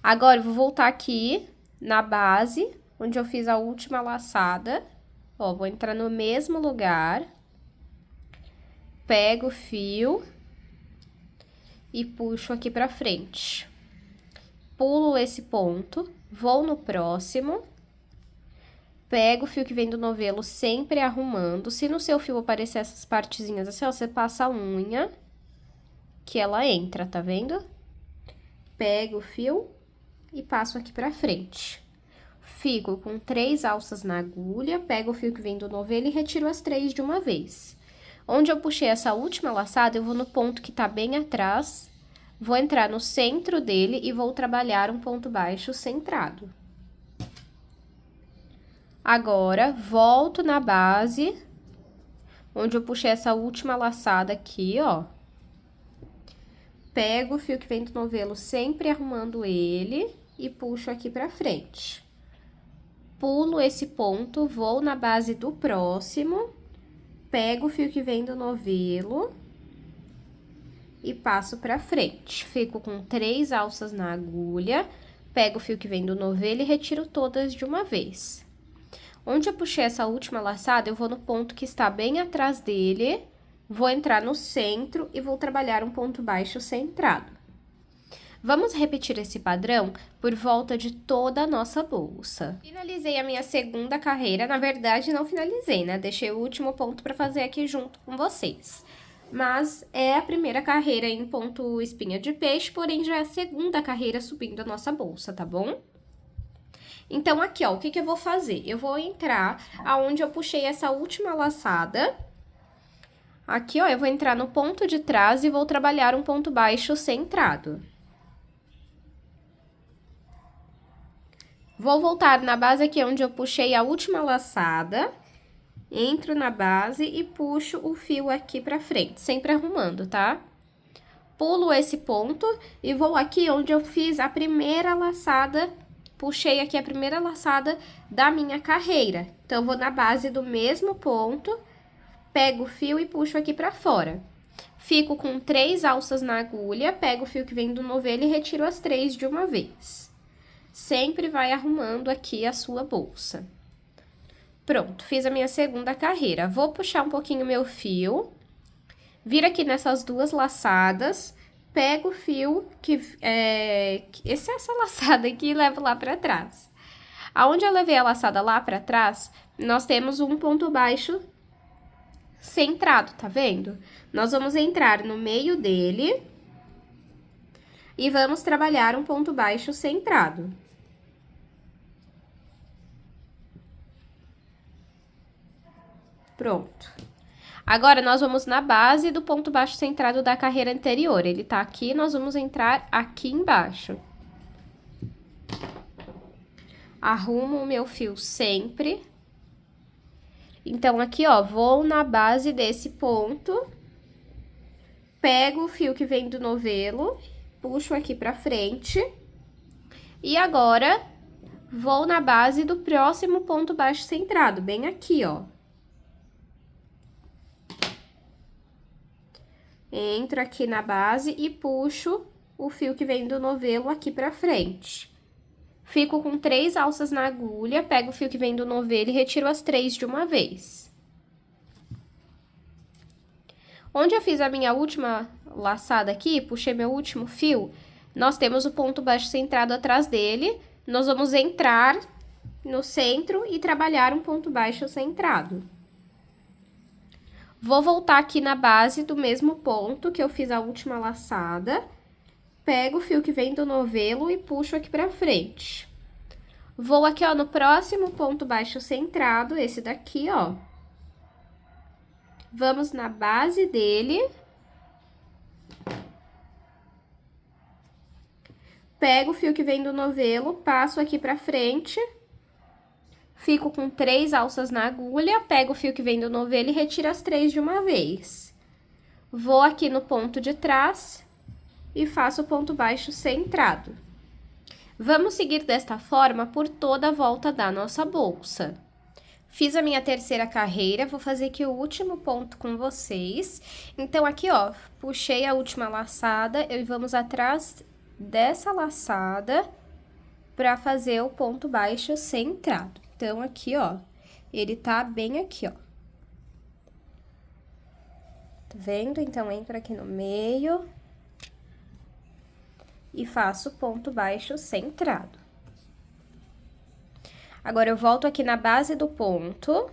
A: Agora, eu vou voltar aqui na base, onde eu fiz a última laçada. Ó, vou entrar no mesmo lugar. Pego o fio e puxo aqui pra frente. Pulo esse ponto, vou no próximo. Pega o fio que vem do novelo, sempre arrumando. Se no seu fio aparecer essas partezinhas assim, ó, você passa a unha, que ela entra, tá vendo? Pega o fio e passo aqui pra frente. Fico com 3 alças na agulha, pego o fio que vem do novelo e retiro as 3 de uma vez. Onde eu puxei essa última laçada, eu vou no ponto que tá bem atrás, vou entrar no centro dele e vou trabalhar um ponto baixo centrado. Agora, volto na base, onde eu puxei essa última laçada aqui, ó. Pego o fio que vem do novelo, sempre arrumando ele, e puxo aqui pra frente. Pulo esse ponto, vou na base do próximo, pego o fio que vem do novelo e passo pra frente. Fico com 3 alças na agulha, pego o fio que vem do novelo e retiro todas de uma vez. Onde eu puxei essa última laçada, eu vou no ponto que está bem atrás dele, vou entrar no centro e vou trabalhar um ponto baixo centrado. Vamos repetir esse padrão por volta de toda a nossa bolsa. Finalizei a minha segunda carreira, na verdade não finalizei, né? Deixei o último ponto para fazer aqui junto com vocês. Mas é a primeira carreira em ponto espinha de peixe, porém já é a segunda carreira subindo a nossa bolsa, tá bom? Então, aqui, ó, o que eu vou fazer? Eu vou entrar aonde eu puxei essa última laçada. Aqui, ó, eu vou entrar no ponto de trás e vou trabalhar um ponto baixo centrado. Vou voltar na base aqui onde eu puxei a última laçada. Entro na base e puxo o fio aqui pra frente, sempre arrumando, tá? Pulo esse ponto e vou aqui onde eu fiz a primeira laçada. Puxei aqui a primeira laçada da minha carreira. Então, eu vou na base do mesmo ponto, pego o fio e puxo aqui pra fora. Fico com 3 alças na agulha, pego o fio que vem do novelo e retiro as 3 de uma vez. Sempre vai arrumando aqui a sua bolsa. Pronto, fiz a minha segunda carreira. Vou puxar um pouquinho meu fio, vir aqui nessas duas laçadas, pego o fio essa laçada aqui e levo lá pra trás. Aonde eu levei a laçada lá pra trás, nós temos um ponto baixo centrado, tá vendo? Nós vamos entrar no meio dele e vamos trabalhar um ponto baixo centrado. Pronto. Agora, nós vamos na base do ponto baixo centrado da carreira anterior. Ele tá aqui, nós vamos entrar aqui embaixo. Arrumo o meu fio sempre. Então, aqui, ó, vou na base desse ponto. Pego o fio que vem do novelo, puxo aqui pra frente. E agora, vou na base do próximo ponto baixo centrado, bem aqui, ó. Entro aqui na base e puxo o fio que vem do novelo aqui pra frente. Fico com 3 alças na agulha, pego o fio que vem do novelo e retiro as 3 de uma vez. Onde eu fiz a minha última laçada aqui, puxei meu último fio, nós temos o ponto baixo centrado atrás dele. Nós vamos entrar no centro e trabalhar um ponto baixo centrado. Vou voltar aqui na base do mesmo ponto que eu fiz a última laçada. Pego o fio que vem do novelo e puxo aqui pra frente. Vou aqui, ó, no próximo ponto baixo centrado, esse daqui, ó. Vamos na base dele. Pego o fio que vem do novelo, passo aqui pra frente. Fico com 3 alças na agulha, pego o fio que vem do novelo e retiro as 3 de uma vez. Vou aqui no ponto de trás e faço o ponto baixo centrado. Vamos seguir desta forma por toda a volta da nossa bolsa. Fiz a minha terceira carreira, vou fazer aqui o último ponto com vocês. Então, aqui, ó, puxei a última laçada e vamos atrás dessa laçada para fazer o ponto baixo centrado. Então, aqui, ó, ele tá bem aqui, ó. Tá vendo? Então, entro aqui no meio e faço ponto baixo centrado. Agora, eu volto aqui na base do ponto.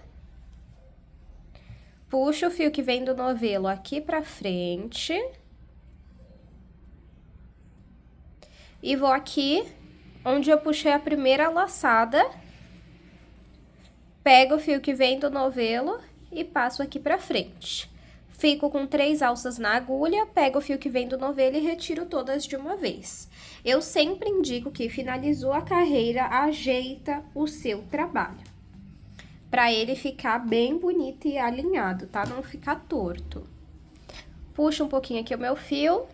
A: Puxo o fio que vem do novelo aqui pra frente. E vou aqui, onde eu puxei a primeira laçada. Pego o fio que vem do novelo e passo aqui pra frente. Fico com 3 alças na agulha, pego o fio que vem do novelo e retiro todas de uma vez. Eu sempre indico que finalizou a carreira, ajeita o seu trabalho, para ele ficar bem bonito e alinhado, tá? Não ficar torto. Puxo um pouquinho aqui o meu fio,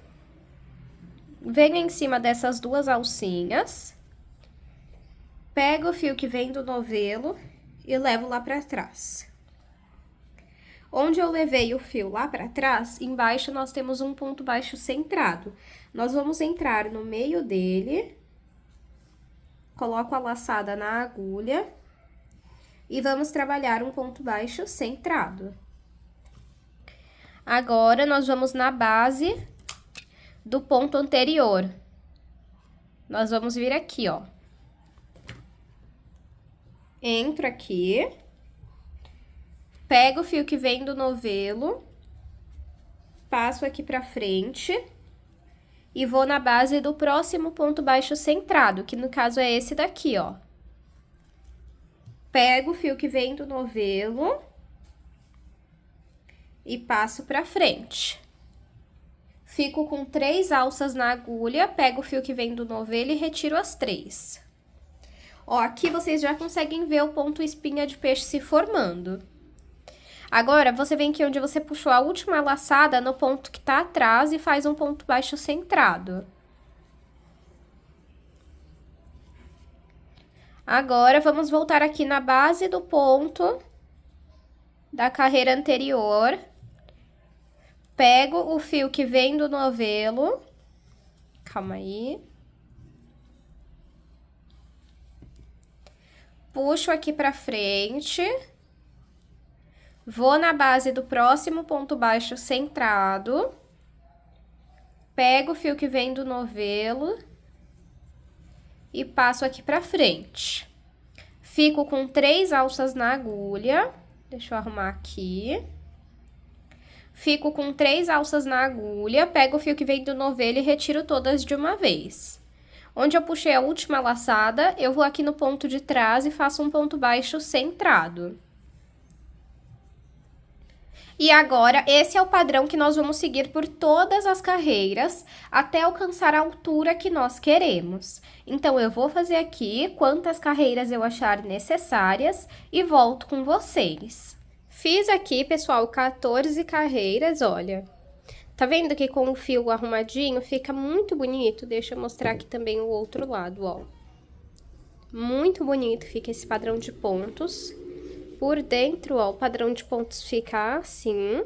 A: venho em cima dessas 2 alcinhas, pego o fio que vem do novelo e levo lá pra trás. Onde eu levei o fio lá pra trás, embaixo nós temos um ponto baixo centrado. Nós vamos entrar no meio dele, coloco a laçada na agulha e vamos trabalhar um ponto baixo centrado. Agora, nós vamos na base do ponto anterior. Nós vamos vir aqui, ó. Entro aqui. Pego o fio que vem do novelo, passo aqui pra frente e vou na base do próximo ponto baixo centrado, que no caso é esse daqui, ó. Pego o fio que vem do novelo e passo pra frente. Fico com 3 alças na agulha, pego o fio que vem do novelo e retiro as 3. Ó, aqui vocês já conseguem ver o ponto espinha de peixe se formando. Agora, você vem aqui onde você puxou a última laçada no ponto que tá atrás e faz um ponto baixo centrado. Agora, vamos voltar aqui na base do ponto da carreira anterior. Pego o fio que vem do novelo. Calma aí. Puxo aqui pra frente. Vou na base do próximo ponto baixo centrado. Pego o fio que vem do novelo e passo aqui pra frente. Fico com 3 alças na agulha. Deixa eu arrumar aqui. Fico com 3 alças na agulha, pego o fio que vem do novelo e retiro todas de uma vez. Onde eu puxei a última laçada, eu vou aqui no ponto de trás e faço um ponto baixo centrado. E agora, esse é o padrão que nós vamos seguir por todas as carreiras, até alcançar a altura que nós queremos. Então, eu vou fazer aqui quantas carreiras eu achar necessárias e volto com vocês. Fiz aqui, pessoal, 14 carreiras, olha. Tá vendo que com o fio arrumadinho fica muito bonito? Deixa eu mostrar aqui também o outro lado, ó. Muito bonito fica esse padrão de pontos. Por dentro, ó, o padrão de pontos fica assim.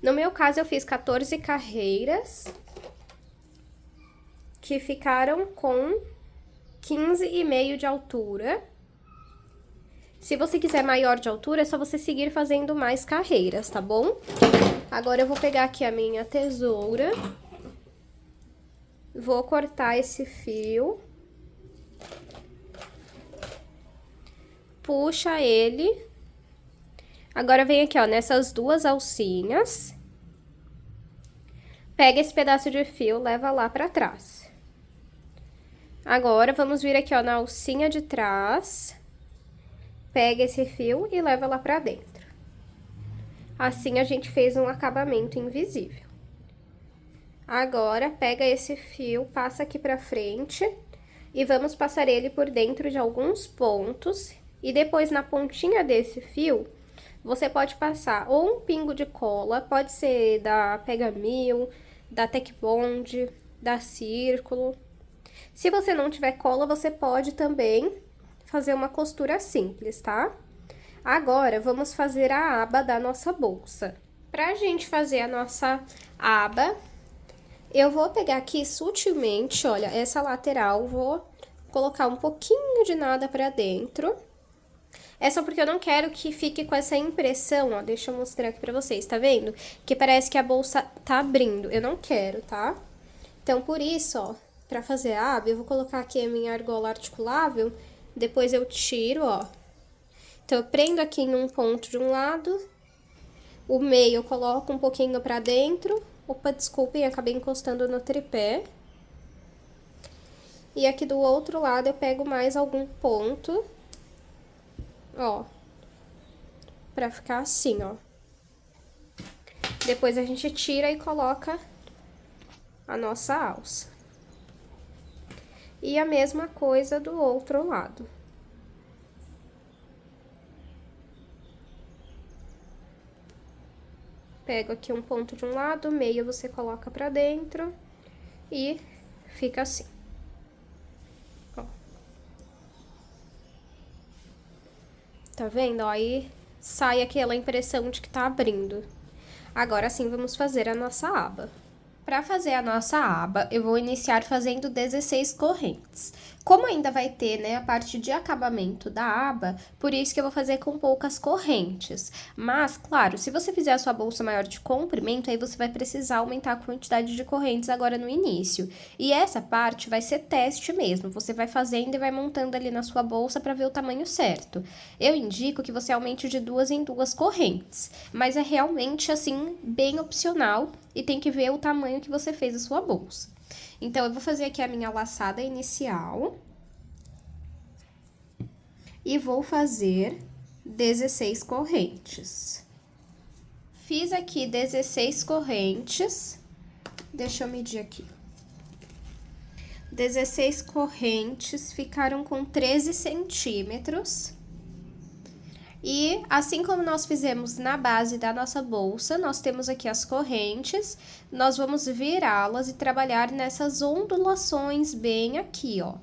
A: No meu caso, eu fiz 14 carreiras, que ficaram com 15,5 de altura. Se você quiser maior de altura, é só você seguir fazendo mais carreiras, tá bom? Agora, eu vou pegar aqui a minha tesoura. Vou cortar esse fio. Puxa ele. Agora, vem aqui, ó, nessas 2 alcinhas. Pega esse pedaço de fio, leva lá pra trás. Agora, vamos vir aqui, ó, na alcinha de trás. Pega esse fio e leva lá pra dentro. Assim, a gente fez um acabamento invisível. Agora, pega esse fio, passa aqui pra frente e vamos passar ele por dentro de alguns pontos. E depois, na pontinha desse fio, você pode passar ou um pingo de cola, pode ser da Pega Mil, da Tec Bond, da Círculo. Se você não tiver cola, você pode também fazer uma costura simples, tá? Agora, vamos fazer a aba da nossa bolsa. Pra gente fazer a nossa aba, eu vou pegar aqui sutilmente, olha, essa lateral, vou colocar um pouquinho de nada pra dentro. É só porque eu não quero que fique com essa impressão, ó, deixa eu mostrar aqui pra vocês, tá vendo? Que parece que a bolsa tá abrindo, eu não quero, tá? Então, por isso, ó, pra fazer a aba, eu vou colocar aqui a minha argola articulável Depois eu tiro, ó. Então, eu prendo aqui em um ponto de um lado. O meio eu coloco um pouquinho pra dentro. Opa, desculpem, acabei encostando no tripé. E aqui do outro lado eu pego mais algum ponto, ó, pra ficar assim, ó. Depois a gente tira e coloca a nossa alça. E a mesma coisa do outro lado. Pego aqui um ponto de um lado, meio você coloca pra dentro e fica assim. Ó. Tá vendo? Ó, aí sai aquela impressão de que tá abrindo. Agora sim, vamos fazer a nossa aba. Para fazer a nossa aba, eu vou iniciar fazendo 16 correntes. Como ainda vai ter, né, a parte de acabamento da aba, por isso que eu vou fazer com poucas correntes. Mas, claro, se você fizer a sua bolsa maior de comprimento, aí você vai precisar aumentar a quantidade de correntes agora no início. E essa parte vai ser teste mesmo, você vai fazendo e vai montando ali na sua bolsa para ver o tamanho certo. Eu indico que você aumente de 2 em 2 correntes, mas é realmente, assim, bem opcional e tem que ver o tamanho que você fez a sua bolsa. Então, eu vou fazer aqui a minha laçada inicial. E vou fazer 16 correntes. Fiz aqui 16 correntes. Deixa eu medir aqui. 16 correntes, ficaram com 13 centímetros. E assim como nós fizemos na base da nossa bolsa, nós temos aqui as correntes, nós vamos virá-las e trabalhar nessas ondulações bem aqui, ó.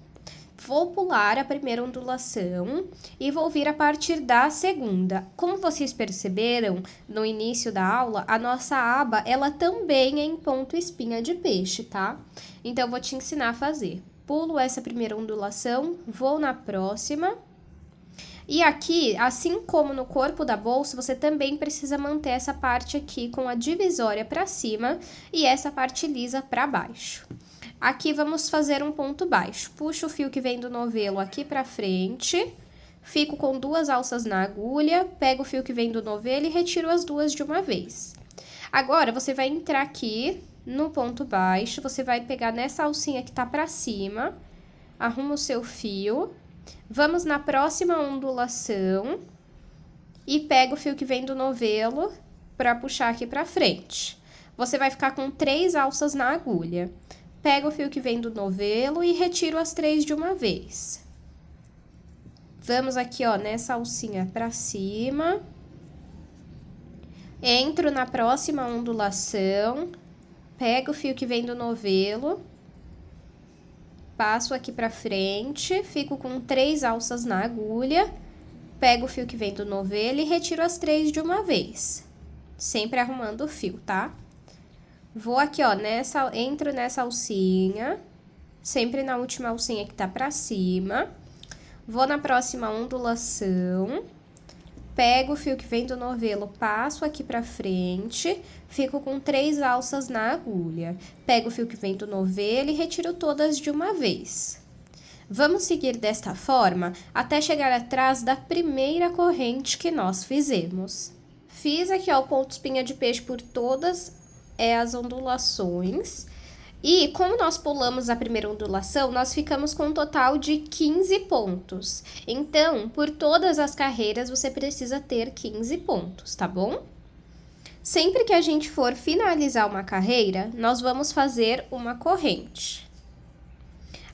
A: Vou pular a primeira ondulação e vou vir a partir da segunda. Como vocês perceberam no início da aula, a nossa aba, ela também é em ponto espinha de peixe, tá? Então, eu vou te ensinar a fazer. Pulo essa primeira ondulação, vou na próxima. E aqui, assim como no corpo da bolsa, você também precisa manter essa parte aqui com a divisória para cima e essa parte lisa para baixo. Aqui vamos fazer um ponto baixo. Puxo o fio que vem do novelo aqui para frente, fico com 2 alças na agulha, pego o fio que vem do novelo e retiro as 2 de uma vez. Agora, você vai entrar aqui no ponto baixo, você vai pegar nessa alcinha que tá para cima, arruma o seu fio. Vamos na próxima ondulação e pega o fio que vem do novelo para puxar aqui para frente. Você vai ficar com 3 alças na agulha. Pega o fio que vem do novelo e retiro as 3 de uma vez. Vamos aqui, ó, nessa alcinha para cima. Entro na próxima ondulação, pego o fio que vem do novelo. Passo aqui pra frente, fico com 3 alças na agulha, pego o fio que vem do novelo e retiro as 3 de uma vez. Sempre arrumando o fio, tá? Vou aqui, ó, entro nessa alcinha, sempre na última alcinha que tá pra cima. Vou na próxima ondulação, pego o fio que vem do novelo, passo aqui pra frente, fico com 3 alças na agulha. Pego o fio que vem do novelo e retiro todas de uma vez. Vamos seguir desta forma até chegar atrás da primeira corrente que nós fizemos. Fiz aqui, ó, o ponto espinha de peixe por todas as ondulações. E como nós pulamos a primeira ondulação, nós ficamos com um total de 15 pontos. Então, por todas as carreiras, você precisa ter 15 pontos, tá bom? Sempre que a gente for finalizar uma carreira, nós vamos fazer uma corrente.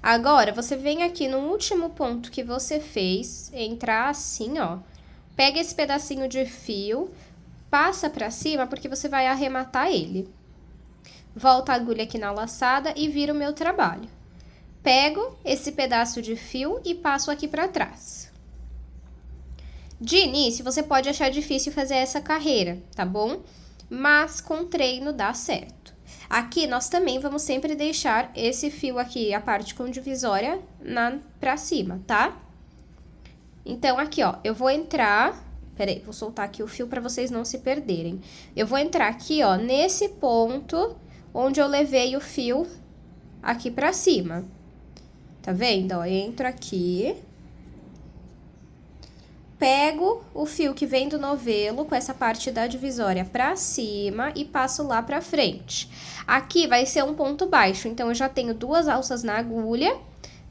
A: Agora, você vem aqui no último ponto que você fez, entrar assim, ó. Pega esse pedacinho de fio, passa pra cima, porque você vai arrematar ele. Volto a agulha aqui na laçada e viro o meu trabalho. Pego esse pedaço de fio e passo aqui para trás. De início, você pode achar difícil fazer essa carreira, tá bom? Mas com treino dá certo. Aqui, nós também vamos sempre deixar esse fio aqui, a parte com divisória, pra cima, tá? Então, aqui, ó, eu vou entrar... Peraí, vou soltar aqui o fio para vocês não se perderem. Eu vou entrar aqui, ó, nesse ponto... onde eu levei o fio aqui pra cima. Tá vendo? Ó, entro aqui, Pego o fio que vem do novelo com essa parte da divisória pra cima e passo lá pra frente. Aqui vai ser um ponto baixo, então eu já tenho 2 alças na agulha,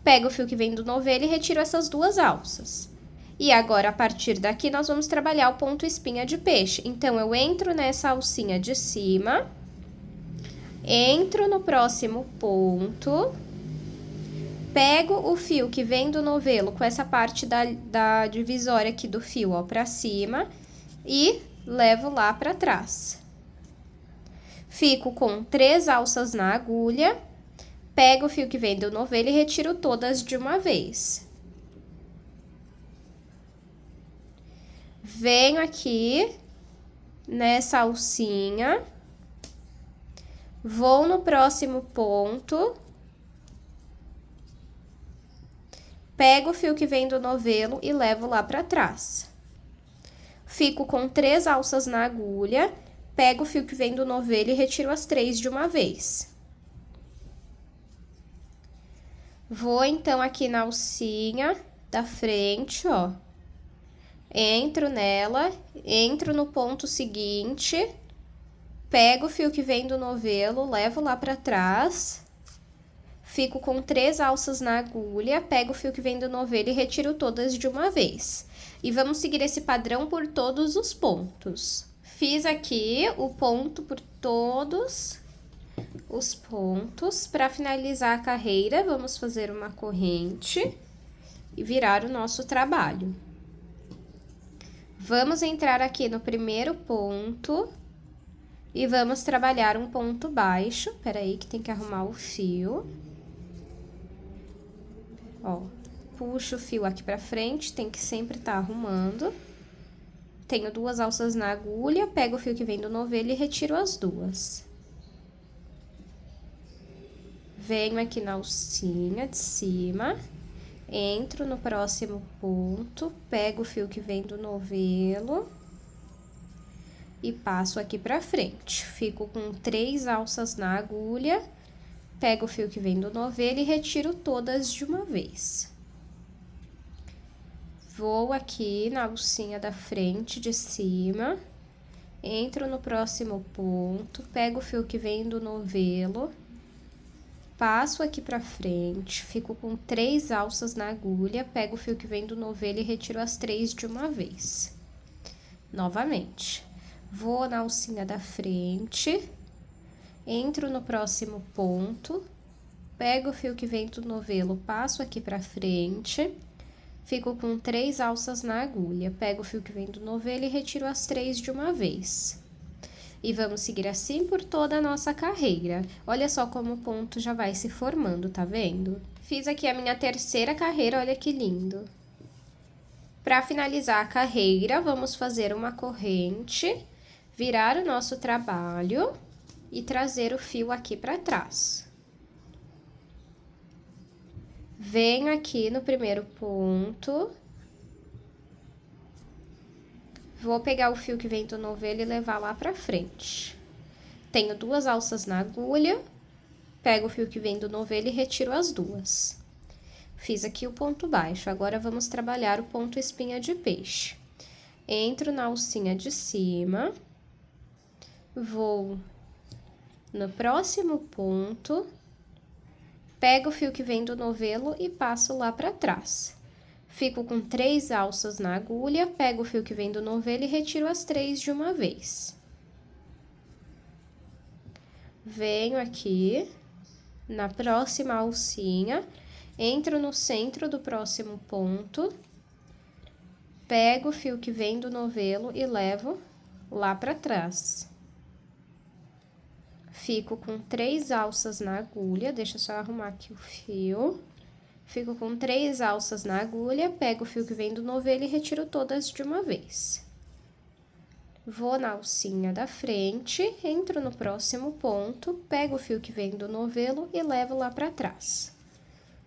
A: pego o fio que vem do novelo e retiro essas 2 alças. E agora, a partir daqui, nós vamos trabalhar o ponto espinha de peixe. Então, eu entro nessa alcinha de cima, entro no próximo ponto, pego o fio que vem do novelo com essa parte da divisória aqui do fio, ó, pra cima e levo lá pra trás. Fico com 3 alças na agulha, pego o fio que vem do novelo e retiro todas de uma vez. Venho aqui nessa alcinha, vou no próximo ponto, pego o fio que vem do novelo e levo lá pra trás. Fico com 3 alças na agulha, pego o fio que vem do novelo e retiro as 3 de uma vez. Vou, então, aqui na alcinha da frente, ó. Entro nela, entro no ponto seguinte, pego o fio que vem do novelo, levo lá pra trás, fico com 3 alças na agulha, pego o fio que vem do novelo e retiro todas de uma vez. E vamos seguir esse padrão por todos os pontos. Fiz aqui o ponto por todos os pontos. Para finalizar a carreira, vamos fazer uma corrente e virar o nosso trabalho. Vamos entrar aqui no primeiro ponto e vamos trabalhar um ponto baixo. Peraí que tem que arrumar o fio. Ó, puxo o fio aqui pra frente, tem que sempre estar arrumando. Tenho 2 alças na agulha, pego o fio que vem do novelo e retiro as 2. Venho aqui na alcinha de cima. Entro no próximo ponto, pego o fio que vem do novelo e passo aqui pra frente. Fico com 3 alças na agulha, pego o fio que vem do novelo e retiro todas de uma vez. Vou aqui na alcinha da frente de cima, entro no próximo ponto, pego o fio que vem do novelo, passo aqui pra frente, fico com 3 alças na agulha, pego o fio que vem do novelo e retiro as 3 de uma vez. Novamente, vou na alcinha da frente, entro no próximo ponto, pego o fio que vem do novelo, passo aqui pra frente, fico com 3 alças na agulha, pego o fio que vem do novelo e retiro as 3 de uma vez. E vamos seguir assim por toda a nossa carreira. Olha só como o ponto já vai se formando, tá vendo? Fiz aqui a minha terceira carreira, olha que lindo. Para finalizar a carreira, vamos fazer uma corrente, virar o nosso trabalho e trazer o fio aqui para trás. Venho aqui no primeiro ponto. Vou pegar o fio que vem do novelo e levar lá pra frente. Tenho 2 alças na agulha, pego o fio que vem do novelo e retiro as 2. Fiz aqui o ponto baixo, agora vamos trabalhar o ponto espinha de peixe. Entro na alcinha de cima, vou no próximo ponto, pego o fio que vem do novelo e passo lá pra trás. Fico com 3 alças na agulha, pego o fio que vem do novelo e retiro as 3 de uma vez. Venho aqui na próxima alcinha, entro no centro do próximo ponto, pego o fio que vem do novelo e levo lá para trás. Fico com 3 alças na agulha, deixa eu só arrumar aqui o fio. Fico com 3 alças na agulha, pego o fio que vem do novelo e retiro todas de uma vez. Vou na alcinha da frente, entro no próximo ponto, pego o fio que vem do novelo e levo lá para trás.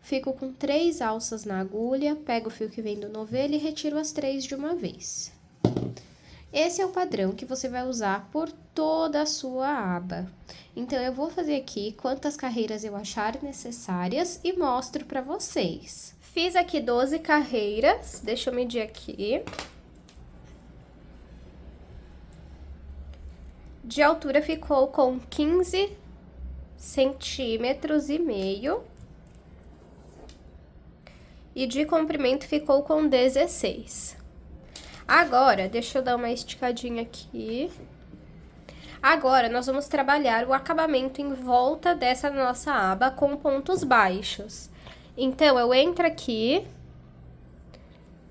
A: Fico com 3 alças na agulha, pego o fio que vem do novelo e retiro as 3 de uma vez. Esse é o padrão que você vai usar por toda a sua aba. Então, eu vou fazer aqui quantas carreiras eu achar necessárias e mostro para vocês. Fiz aqui 12 carreiras, deixa eu medir aqui. De altura ficou com 15 centímetros e meio. E de comprimento ficou com 16. Agora, deixa eu dar uma esticadinha aqui. Agora, nós vamos trabalhar o acabamento em volta dessa nossa aba com pontos baixos. Então, eu entro aqui,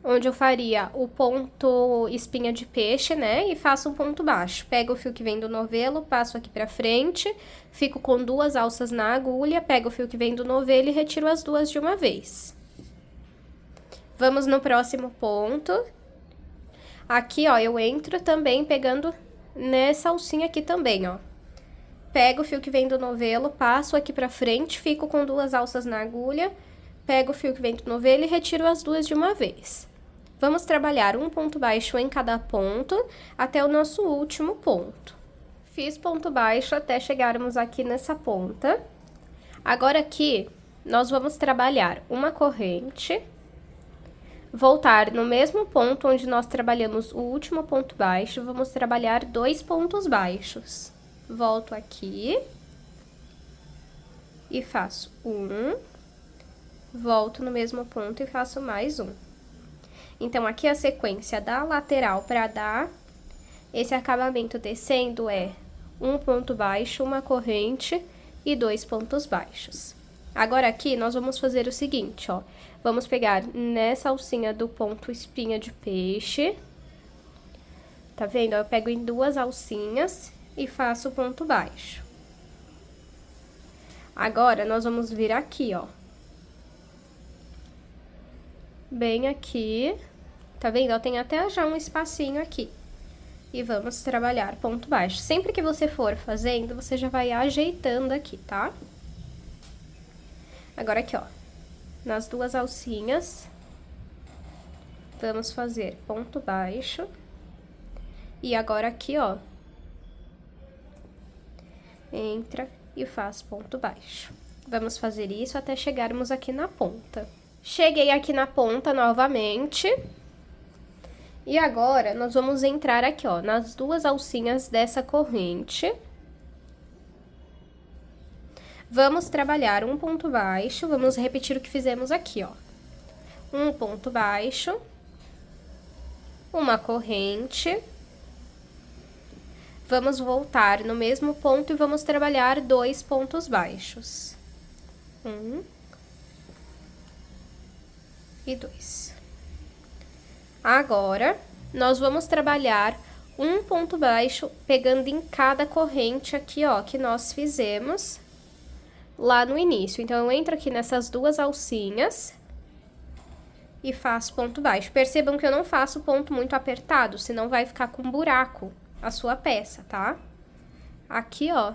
A: onde eu faria o ponto espinha de peixe, né? E faço um ponto baixo. Pego o fio que vem do novelo, passo aqui pra frente, fico com 2 alças na agulha, pego o fio que vem do novelo e retiro as 2 de uma vez. Vamos no próximo ponto. Aqui, ó, eu entro também pegando nessa alcinha aqui também, ó. Pego o fio que vem do novelo, passo aqui pra frente, fico com 2 alças na agulha, pego o fio que vem do novelo e retiro as 2 de uma vez. Vamos trabalhar um ponto baixo em cada ponto até o nosso último ponto. Fiz ponto baixo até chegarmos aqui nessa ponta. Agora aqui, nós vamos trabalhar uma corrente, voltar no mesmo ponto onde nós trabalhamos o último ponto baixo, vamos trabalhar 2 pontos baixos. Volto aqui e faço um, volto no mesmo ponto e faço mais um. Então, aqui a sequência da lateral para dar esse acabamento descendo é um ponto baixo, uma corrente e 2 pontos baixos. Agora, aqui, nós vamos fazer o seguinte, ó. Vamos pegar nessa alcinha do ponto espinha de peixe. Tá vendo? Eu pego em 2 alcinhas e faço o ponto baixo. Agora, nós vamos vir aqui, ó. Bem aqui. Tá vendo? Ó, tem até já um espacinho aqui. E vamos trabalhar ponto baixo. Sempre que você for fazendo, você já vai ajeitando aqui, tá? Agora aqui, ó. Nas 2 alcinhas, vamos fazer ponto baixo. E agora aqui, ó, entra e faz ponto baixo. Vamos fazer isso até chegarmos aqui na ponta. Cheguei aqui na ponta novamente. E agora, nós vamos entrar aqui, ó, nas 2 alcinhas dessa corrente. Vamos trabalhar um ponto baixo, vamos repetir o que fizemos aqui, ó. Um ponto baixo, uma corrente. Vamos voltar no mesmo ponto e vamos trabalhar 2 pontos baixos. 1 e 2. Agora, nós vamos trabalhar um ponto baixo pegando em cada corrente aqui, ó, que nós fizemos lá no início. Então, eu entro aqui nessas 2 alcinhas e faço ponto baixo. Percebam que eu não faço ponto muito apertado, senão vai ficar com buraco a sua peça, tá? Aqui, ó,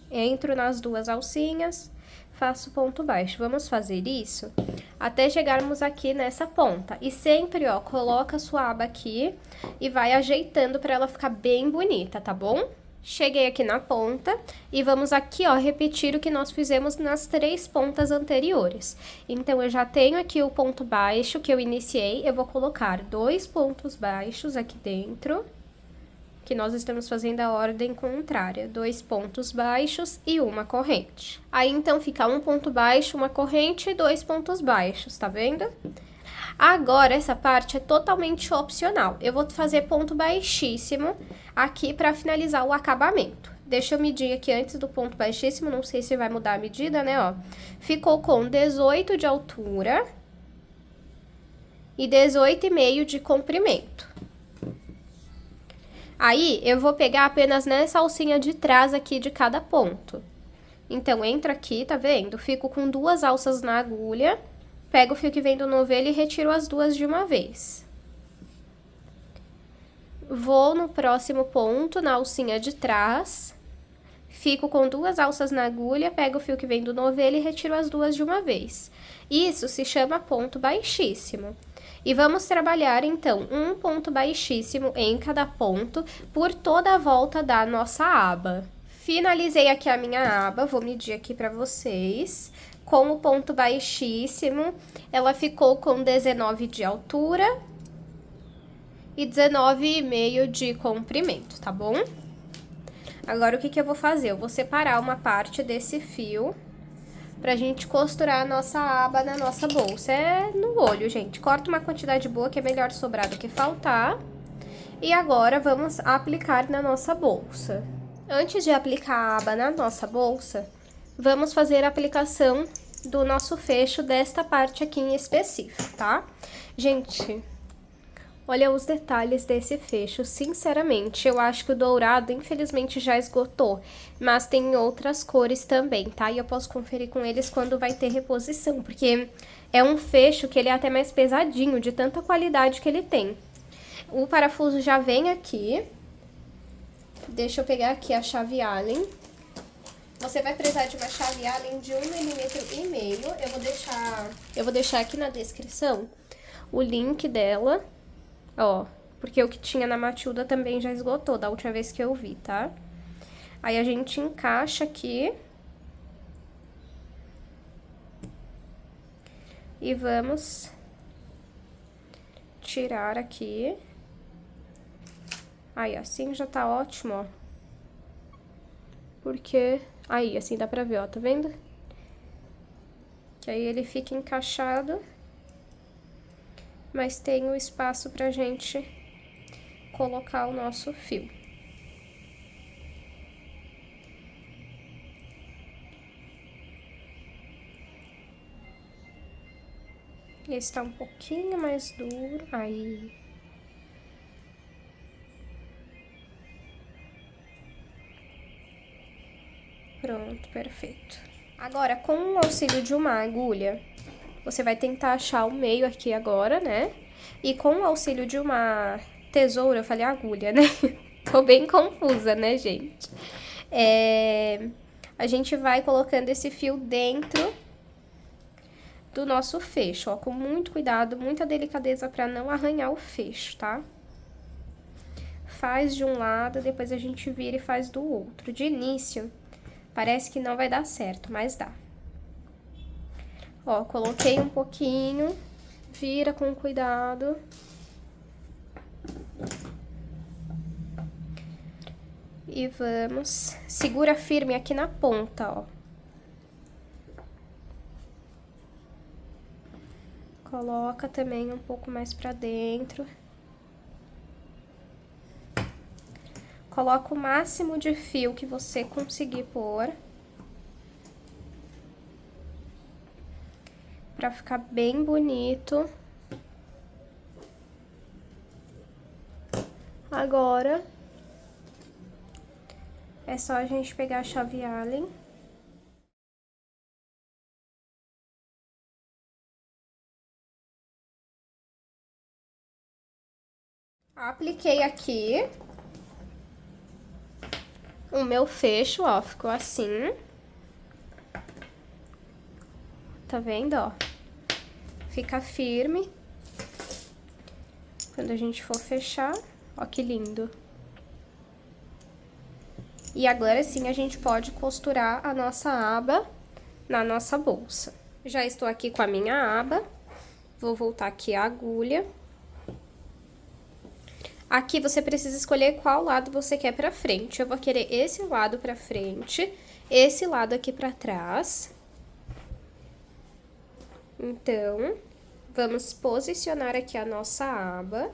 A: entro nas 2 alcinhas, faço ponto baixo. Vamos fazer isso até chegarmos aqui nessa ponta. E sempre, ó, coloca a sua aba aqui e vai ajeitando pra ela ficar bem bonita, tá bom? Cheguei aqui na ponta e vamos aqui, ó, repetir o que nós fizemos nas 3 pontas anteriores. Então, eu já tenho aqui o ponto baixo que eu iniciei, eu vou colocar 2 pontos baixos aqui dentro, que nós estamos fazendo a ordem contrária, 2 pontos baixos e uma corrente. Aí, então, fica um ponto baixo, uma corrente e 2 pontos baixos, tá vendo? Agora, essa parte é totalmente opcional. Eu vou fazer ponto baixíssimo aqui para finalizar o acabamento. Deixa eu medir aqui antes do ponto baixíssimo, não sei se vai mudar a medida, né, ó. Ficou com 18 de altura e 18,5 de comprimento. Aí, eu vou pegar apenas nessa alcinha de trás aqui de cada ponto. Então, entro aqui, tá vendo? Fico com 2 alças na agulha. Pego o fio que vem do novelo e retiro as 2 de uma vez. Vou no próximo ponto, na alcinha de trás. Fico com 2 alças na agulha, pego o fio que vem do novelo e retiro as 2 de uma vez. Isso se chama ponto baixíssimo. E vamos trabalhar, então, um ponto baixíssimo em cada ponto por toda a volta da nossa aba. Finalizei aqui a minha aba, vou medir aqui pra vocês. Com o ponto baixíssimo, ela ficou com 19 de altura e 19,5 de comprimento, tá bom? Agora, o que eu vou fazer? Eu vou separar uma parte desse fio pra gente costurar a nossa aba na nossa bolsa. É no olho, gente. Corta uma quantidade boa, que é melhor sobrar do que faltar. E agora, vamos aplicar na nossa bolsa. Antes de aplicar a aba na nossa bolsa, vamos fazer a aplicação do nosso fecho desta parte aqui em específico, tá? Gente, olha os detalhes desse fecho, sinceramente, eu acho que o dourado, infelizmente, já esgotou, mas tem outras cores também, tá? E eu posso conferir com eles quando vai ter reposição, porque é um fecho que ele é até mais pesadinho, de tanta qualidade que ele tem. O parafuso já vem aqui. Deixa eu pegar aqui a chave Allen. Você vai precisar de uma chave Allen de 1,5 mm. Eu vou deixar aqui na descrição o link dela, ó, porque o que tinha na Matilda também já esgotou da última vez que eu vi, tá? Aí a gente encaixa aqui. E vamos tirar aqui. Aí, assim já tá ótimo, ó. Porque... aí, assim dá pra ver, ó, tá vendo? Que aí ele fica encaixado. Mas tem o espaço pra gente colocar o nosso fio. Esse tá um pouquinho mais duro. Aí... pronto, perfeito. Agora, com o auxílio de uma agulha, você vai tentar achar o meio aqui agora, né? E com o auxílio de uma tesoura, eu falei agulha, né? Tô bem confusa, né, gente? A gente vai colocando esse fio dentro do nosso fecho, ó, com muito cuidado, muita delicadeza pra não arranhar o fecho, tá? Faz de um lado, depois a gente vira e faz do outro. De início... parece que não vai dar certo, mas dá. Ó, coloquei um pouquinho, vira com cuidado. E vamos... segura firme aqui na ponta, ó. Coloca também um pouco mais pra dentro. Coloca o máximo de fio que você conseguir pôr. Pra ficar bem bonito. Agora, é só a gente pegar a chave Allen. Apliquei aqui o meu fecho, ó, ficou assim. Tá vendo, ó? Fica firme. Quando a gente for fechar, ó que lindo. E agora sim a gente pode costurar a nossa aba na nossa bolsa. Já estou aqui com a minha aba. Vou voltar aqui a agulha. Aqui você precisa escolher qual lado você quer pra frente. Eu vou querer esse lado pra frente, esse lado aqui pra trás. Então, vamos posicionar aqui a nossa aba.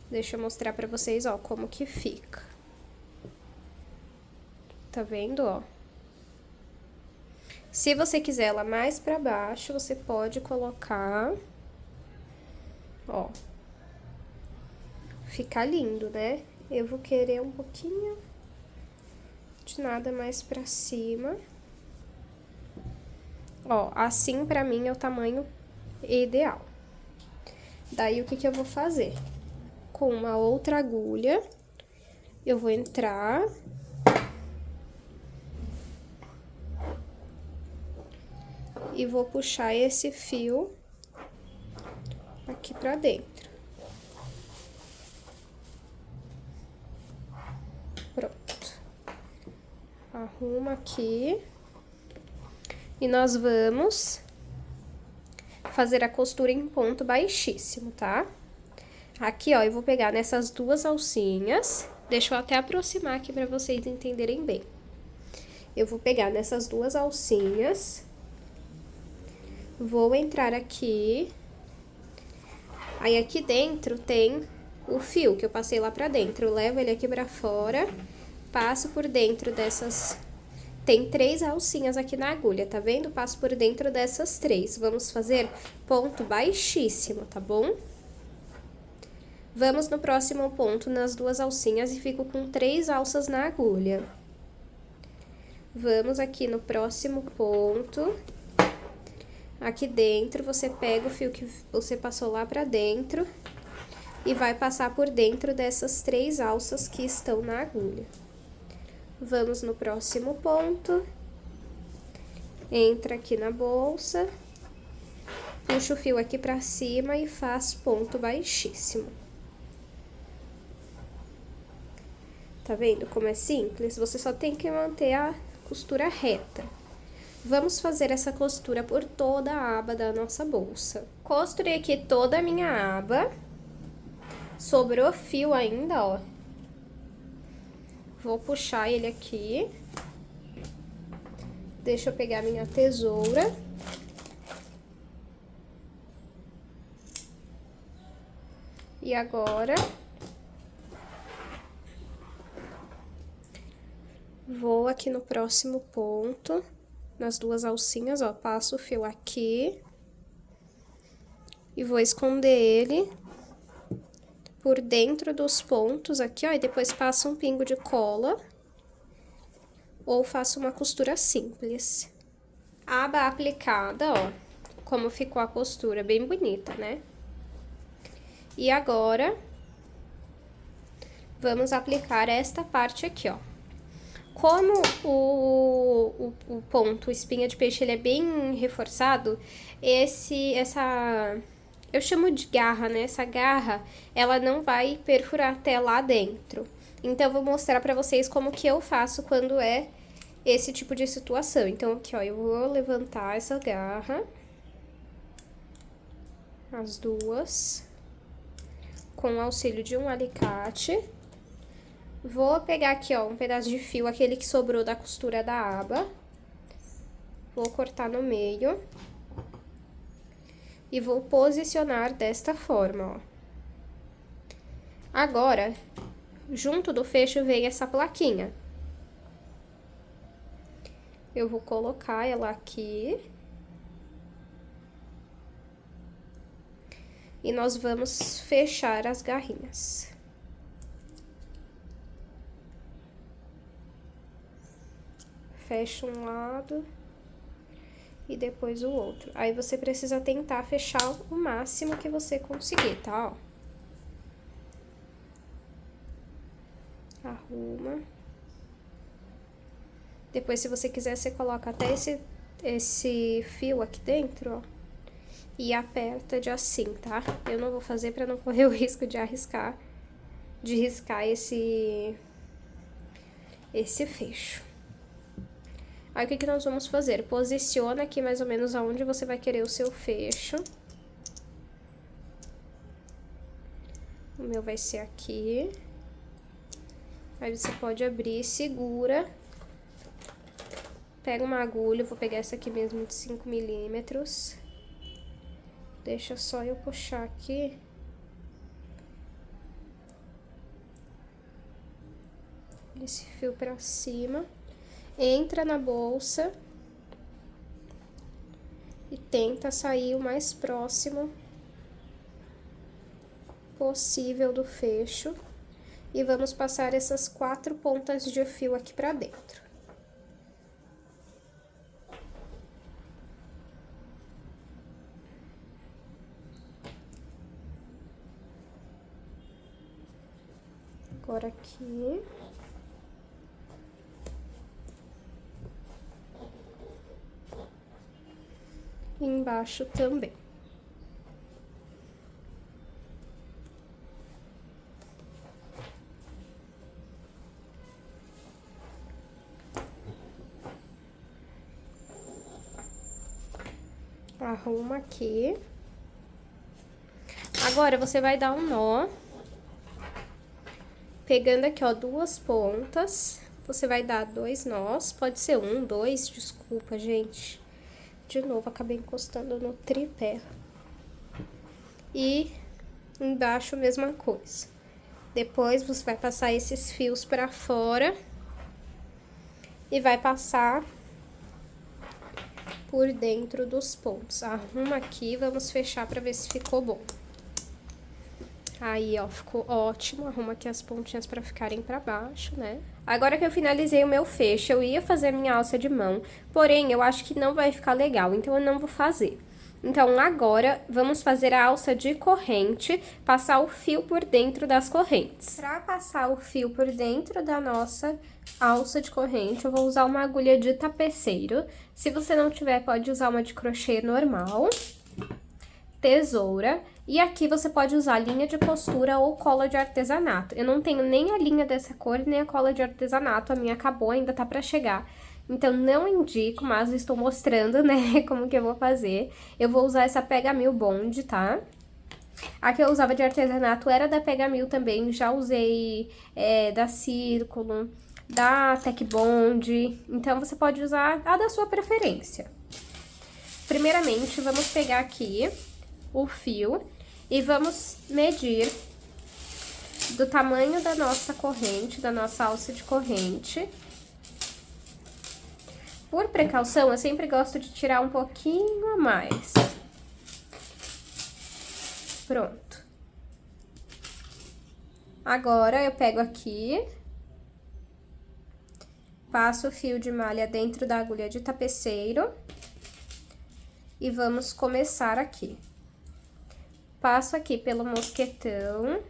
A: Deixa eu mostrar pra vocês, ó, como que fica. Tá vendo, ó? Se você quiser ela mais pra baixo, você pode colocar, ó. Fica lindo, né? Eu vou querer um pouquinho de nada mais pra cima. Ó, assim pra mim é o tamanho ideal. Daí, o que eu vou fazer? Com uma outra agulha, eu vou entrar... e vou puxar esse fio aqui pra dentro. Pronto. Arruma aqui. E nós vamos fazer a costura em ponto baixíssimo, tá? Aqui, ó, eu vou pegar nessas duas alcinhas. Deixa eu até aproximar aqui pra vocês entenderem bem. Eu vou pegar nessas duas alcinhas. Vou entrar aqui. Aí, aqui dentro tem o fio que eu passei lá pra dentro. Eu levo ele aqui pra fora, passo por dentro dessas... Tem 3 alcinhas aqui na agulha, tá vendo? Passo por dentro dessas 3. Vamos fazer ponto baixíssimo, tá bom? Vamos no próximo ponto, nas duas alcinhas, e fico com 3 alças na agulha. Vamos aqui no próximo ponto. Aqui dentro, você pega o fio que você passou lá pra dentro e vai passar por dentro dessas 3 alças que estão na agulha. Vamos no próximo ponto. Entra aqui na bolsa. Puxa o fio aqui pra cima e faz ponto baixíssimo. Tá vendo como é simples? Você só tem que manter a costura reta. Vamos fazer essa costura por toda a aba da nossa bolsa. Costurei aqui toda a minha aba. Sobrou fio ainda, ó. Vou puxar ele aqui. Deixa eu pegar minha tesoura. E agora... vou aqui no próximo ponto, nas duas alcinhas, ó, passo o fio aqui. E vou esconder ele por dentro dos pontos aqui, ó, e depois passo um pingo de cola. Ou faço uma costura simples. Aba aplicada, ó, como ficou a costura, bem bonita, né? E agora, vamos aplicar esta parte aqui, ó. Como o ponto espinha de peixe, ele é bem reforçado, eu chamo de garra, né? Essa garra, ela não vai perfurar até lá dentro. Então, eu vou mostrar pra vocês como que eu faço quando é esse tipo de situação. Então, aqui, ó, eu vou levantar essa garra, as duas, com o auxílio de um alicate. Vou pegar aqui, ó, um pedaço de fio, aquele que sobrou da costura da aba. Vou cortar no meio. E vou posicionar desta forma, ó. Agora, junto do fecho vem essa plaquinha. Eu vou colocar ela aqui. E nós vamos fechar as garrinhas. Fecha um lado e depois o outro. Aí, você precisa tentar fechar o máximo que você conseguir, tá? Ó. Arruma. Depois, se você quiser, você coloca até esse fio aqui dentro, ó. E aperta de assim, tá? Eu não vou fazer pra não correr o risco de riscar esse fecho. Aí, o que nós vamos fazer? Posiciona aqui mais ou menos aonde você vai querer o seu fecho. O meu vai ser aqui. Aí, você pode abrir, segura. Pega uma agulha, vou pegar essa aqui mesmo de 5 milímetros. Deixa só eu puxar aqui. Esse fio pra cima. Entra na bolsa e tenta sair o mais próximo possível do fecho. E vamos passar essas 4 pontas de fio aqui pra dentro. Agora aqui. E embaixo também. Arruma aqui. Agora, você vai dar um nó. Pegando aqui, ó, duas pontas. Você vai dar 2 nós. Pode ser 1, 2, desculpa, gente. De novo, acabei encostando no tripé. E embaixo, a mesma coisa. Depois, você vai passar esses fios pra fora. E vai passar por dentro dos pontos. Arruma aqui, vamos fechar pra ver se ficou bom. Aí, ó, ficou ótimo. Arruma aqui as pontinhas pra ficarem pra baixo, né? Agora que eu finalizei o meu fecho, eu ia fazer a minha alça de mão, porém, eu acho que não vai ficar legal, então eu não vou fazer. Então, agora, vamos fazer a alça de corrente, passar o fio por dentro das correntes. Pra passar o fio por dentro da nossa alça de corrente, eu vou usar uma agulha de tapeceiro. Se você não tiver, pode usar uma de crochê normal, tesoura, e aqui você pode usar linha de costura ou cola de artesanato. Eu não tenho nem a linha dessa cor, nem a cola de artesanato, a minha acabou, ainda tá pra chegar. Então, não indico, mas estou mostrando, né, como que eu vou fazer. Eu vou usar essa Pega Mil Bond, tá? A que eu usava de artesanato era da Pega Mil também, já usei da Círculo, da Tech Bond, então você pode usar a da sua preferência. Primeiramente, vamos pegar aqui o fio e vamos medir do tamanho da nossa corrente, da nossa alça de corrente. Por precaução, eu sempre gosto de tirar um pouquinho a mais. Pronto. Agora, eu pego aqui, passo o fio de malha dentro da agulha de tapeceiro e vamos começar aqui. Passo aqui pelo mosquetão.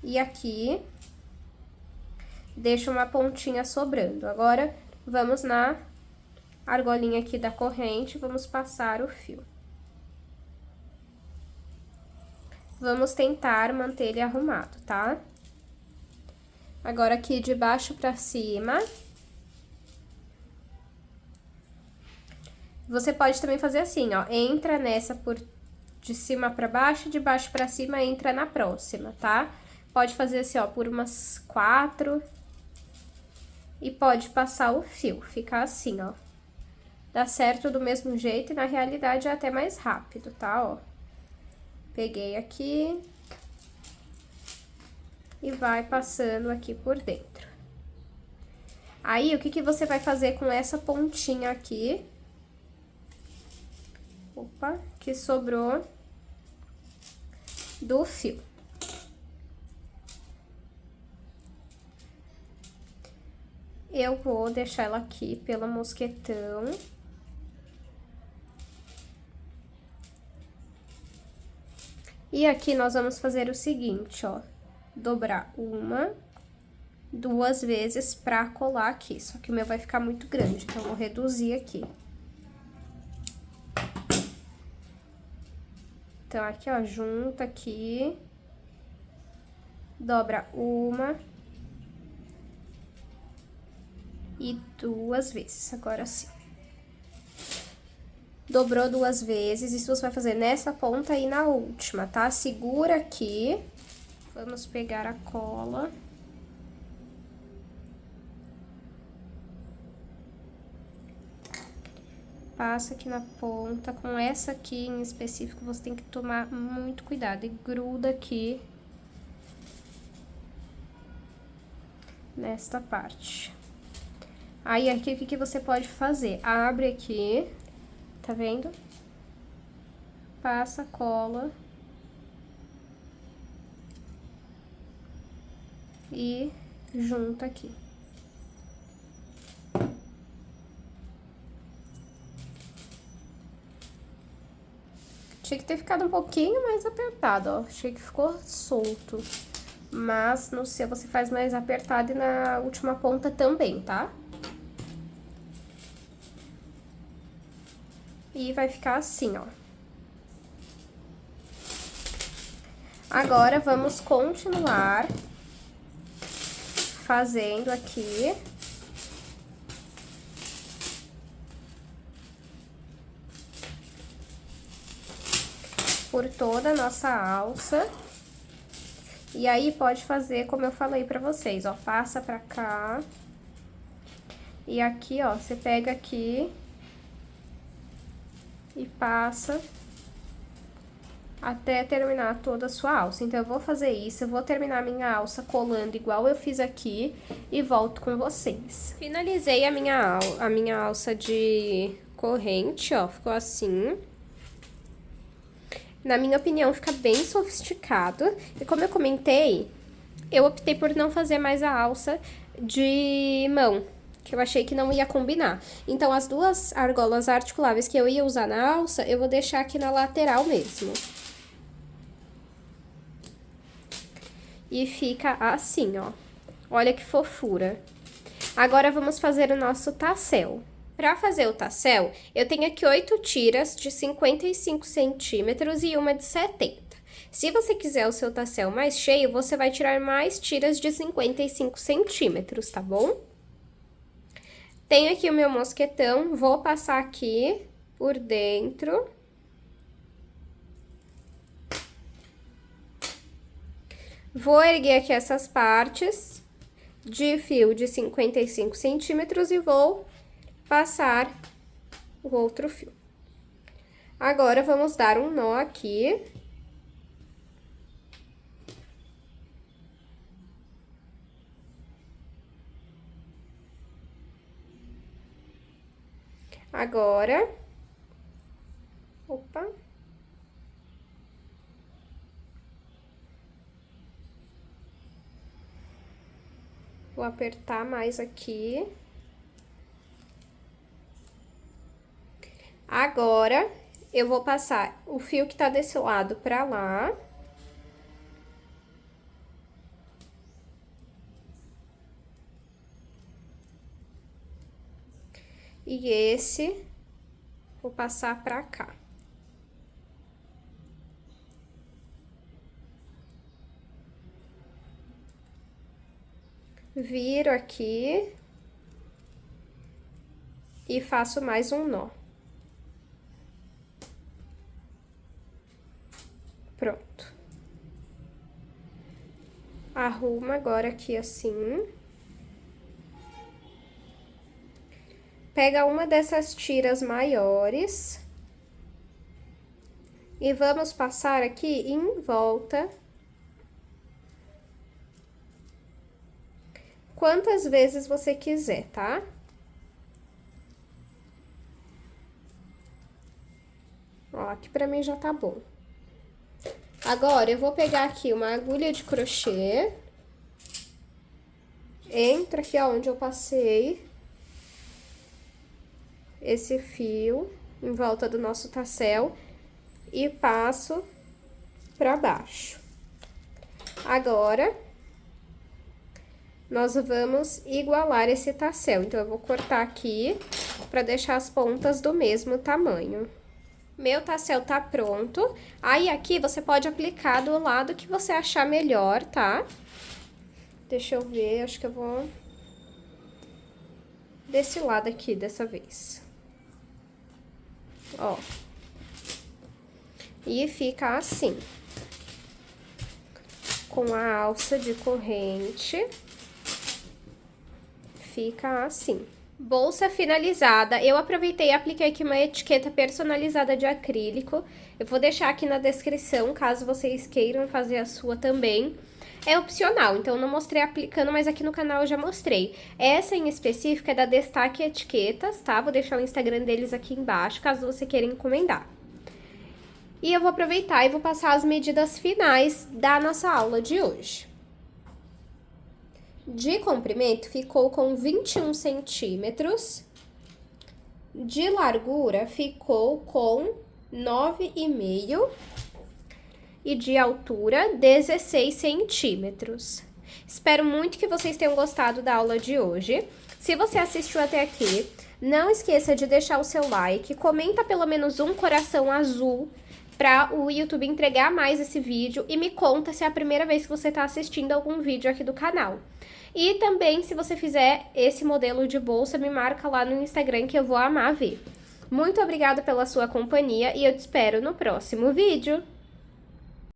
A: E aqui, deixo uma pontinha sobrando. Agora, vamos na argolinha aqui da corrente, vamos passar o fio. Vamos tentar manter ele arrumado, tá? Agora, aqui de baixo pra cima. Você pode também fazer assim, ó, entra nessa por de cima pra baixo, de baixo pra cima, entra na próxima, tá? Pode fazer assim, ó, por umas 4. E pode passar o fio, ficar assim, ó. Dá certo do mesmo jeito e na realidade é até mais rápido, tá, ó. Peguei aqui. E vai passando aqui por dentro. Aí, o que que você vai fazer com essa pontinha aqui? Opa, que sobrou do fio. Eu vou deixar ela aqui pelo mosquetão. E aqui nós vamos fazer o seguinte, ó. Dobrar 1, 2 vezes pra colar aqui. Só que o meu vai ficar muito grande, então eu vou reduzir aqui. Então, aqui, ó, junta aqui. Dobra 1 e 2 vezes, agora sim. Dobrou 2 vezes, isso você vai fazer nessa ponta e na última, tá? Segura aqui. Vamos pegar a cola. Passa aqui na ponta. Com essa aqui em específico, você tem que tomar muito cuidado e gruda aqui nesta parte. Aí, aqui, o que que você pode fazer? Abre aqui, tá vendo? Passa a cola. E junta aqui. Tinha que ter ficado um pouquinho mais apertado, ó. Achei que ficou solto. Mas no seu você faz mais apertado e na última ponta também, tá? E vai ficar assim, ó. Agora, vamos continuar fazendo aqui por toda a nossa alça. E aí, pode fazer como eu falei pra vocês, ó, passa pra cá. E aqui, ó, você pega aqui e passa até terminar toda a sua alça. Então, eu vou fazer isso, eu vou terminar minha alça colando igual eu fiz aqui e volto com vocês. Finalizei a minha alça de corrente, ó, ficou assim. Na minha opinião, fica bem sofisticado. E como eu comentei, eu optei por não fazer mais a alça de mão, que eu achei que não ia combinar. Então, as duas argolas articuláveis que eu ia usar na alça, eu vou deixar aqui na lateral mesmo. E fica assim, ó. Olha que fofura. Agora, vamos fazer o nosso tassel. Para fazer o tassel, eu tenho aqui 8 tiras de 55 centímetros e uma de 70. Se você quiser o seu tassel mais cheio, você vai tirar mais tiras de 55 centímetros, tá bom? Tenho aqui o meu mosquetão, vou passar aqui por dentro. Vou erguer aqui essas partes de fio de 55 centímetros e vou passar o outro fio. Agora, vamos dar um nó aqui. Agora, opa. Vou apertar mais aqui. Agora, eu vou passar o fio que tá desse lado pra lá. E esse, vou passar pra cá. Viro aqui. E faço mais um nó. Pronto. Arrumo agora aqui assim. Pega uma dessas tiras maiores. E vamos passar aqui em volta. Quantas vezes você quiser, tá? Ó, aqui pra mim já tá bom. Agora, eu vou pegar aqui uma agulha de crochê. Entra aqui onde eu passei esse fio em volta do nosso tassel e passo pra baixo. Agora, nós vamos igualar esse tassel. Então, eu vou cortar aqui pra deixar as pontas do mesmo tamanho. Meu tassel tá pronto. Aí, aqui, você pode aplicar do lado que você achar melhor, tá? Deixa eu ver, acho que eu vou desse lado aqui, dessa vez. Ó. E fica assim. Com a alça de corrente. Fica assim. Bolsa finalizada. Eu aproveitei e apliquei aqui uma etiqueta personalizada de acrílico. Eu vou deixar aqui na descrição, caso vocês queiram fazer a sua também. É opcional, então eu não mostrei aplicando, mas aqui no canal eu já mostrei. Essa em específico é da Destaque Etiquetas, tá? Vou deixar o Instagram deles aqui embaixo, caso você queira encomendar. E eu vou aproveitar e vou passar as medidas finais da nossa aula de hoje. De comprimento, ficou com 21 centímetros. De largura, ficou com 9,5. E de altura, 16 centímetros. Espero muito que vocês tenham gostado da aula de hoje. Se você assistiu até aqui, não esqueça de deixar o seu like, comenta pelo menos um coração azul para o YouTube entregar mais esse vídeo e me conta se é a primeira vez que você está assistindo algum vídeo aqui do canal. E também, se você fizer esse modelo de bolsa, me marca lá no Instagram que eu vou amar ver. Muito obrigada pela sua companhia e eu te espero no próximo vídeo.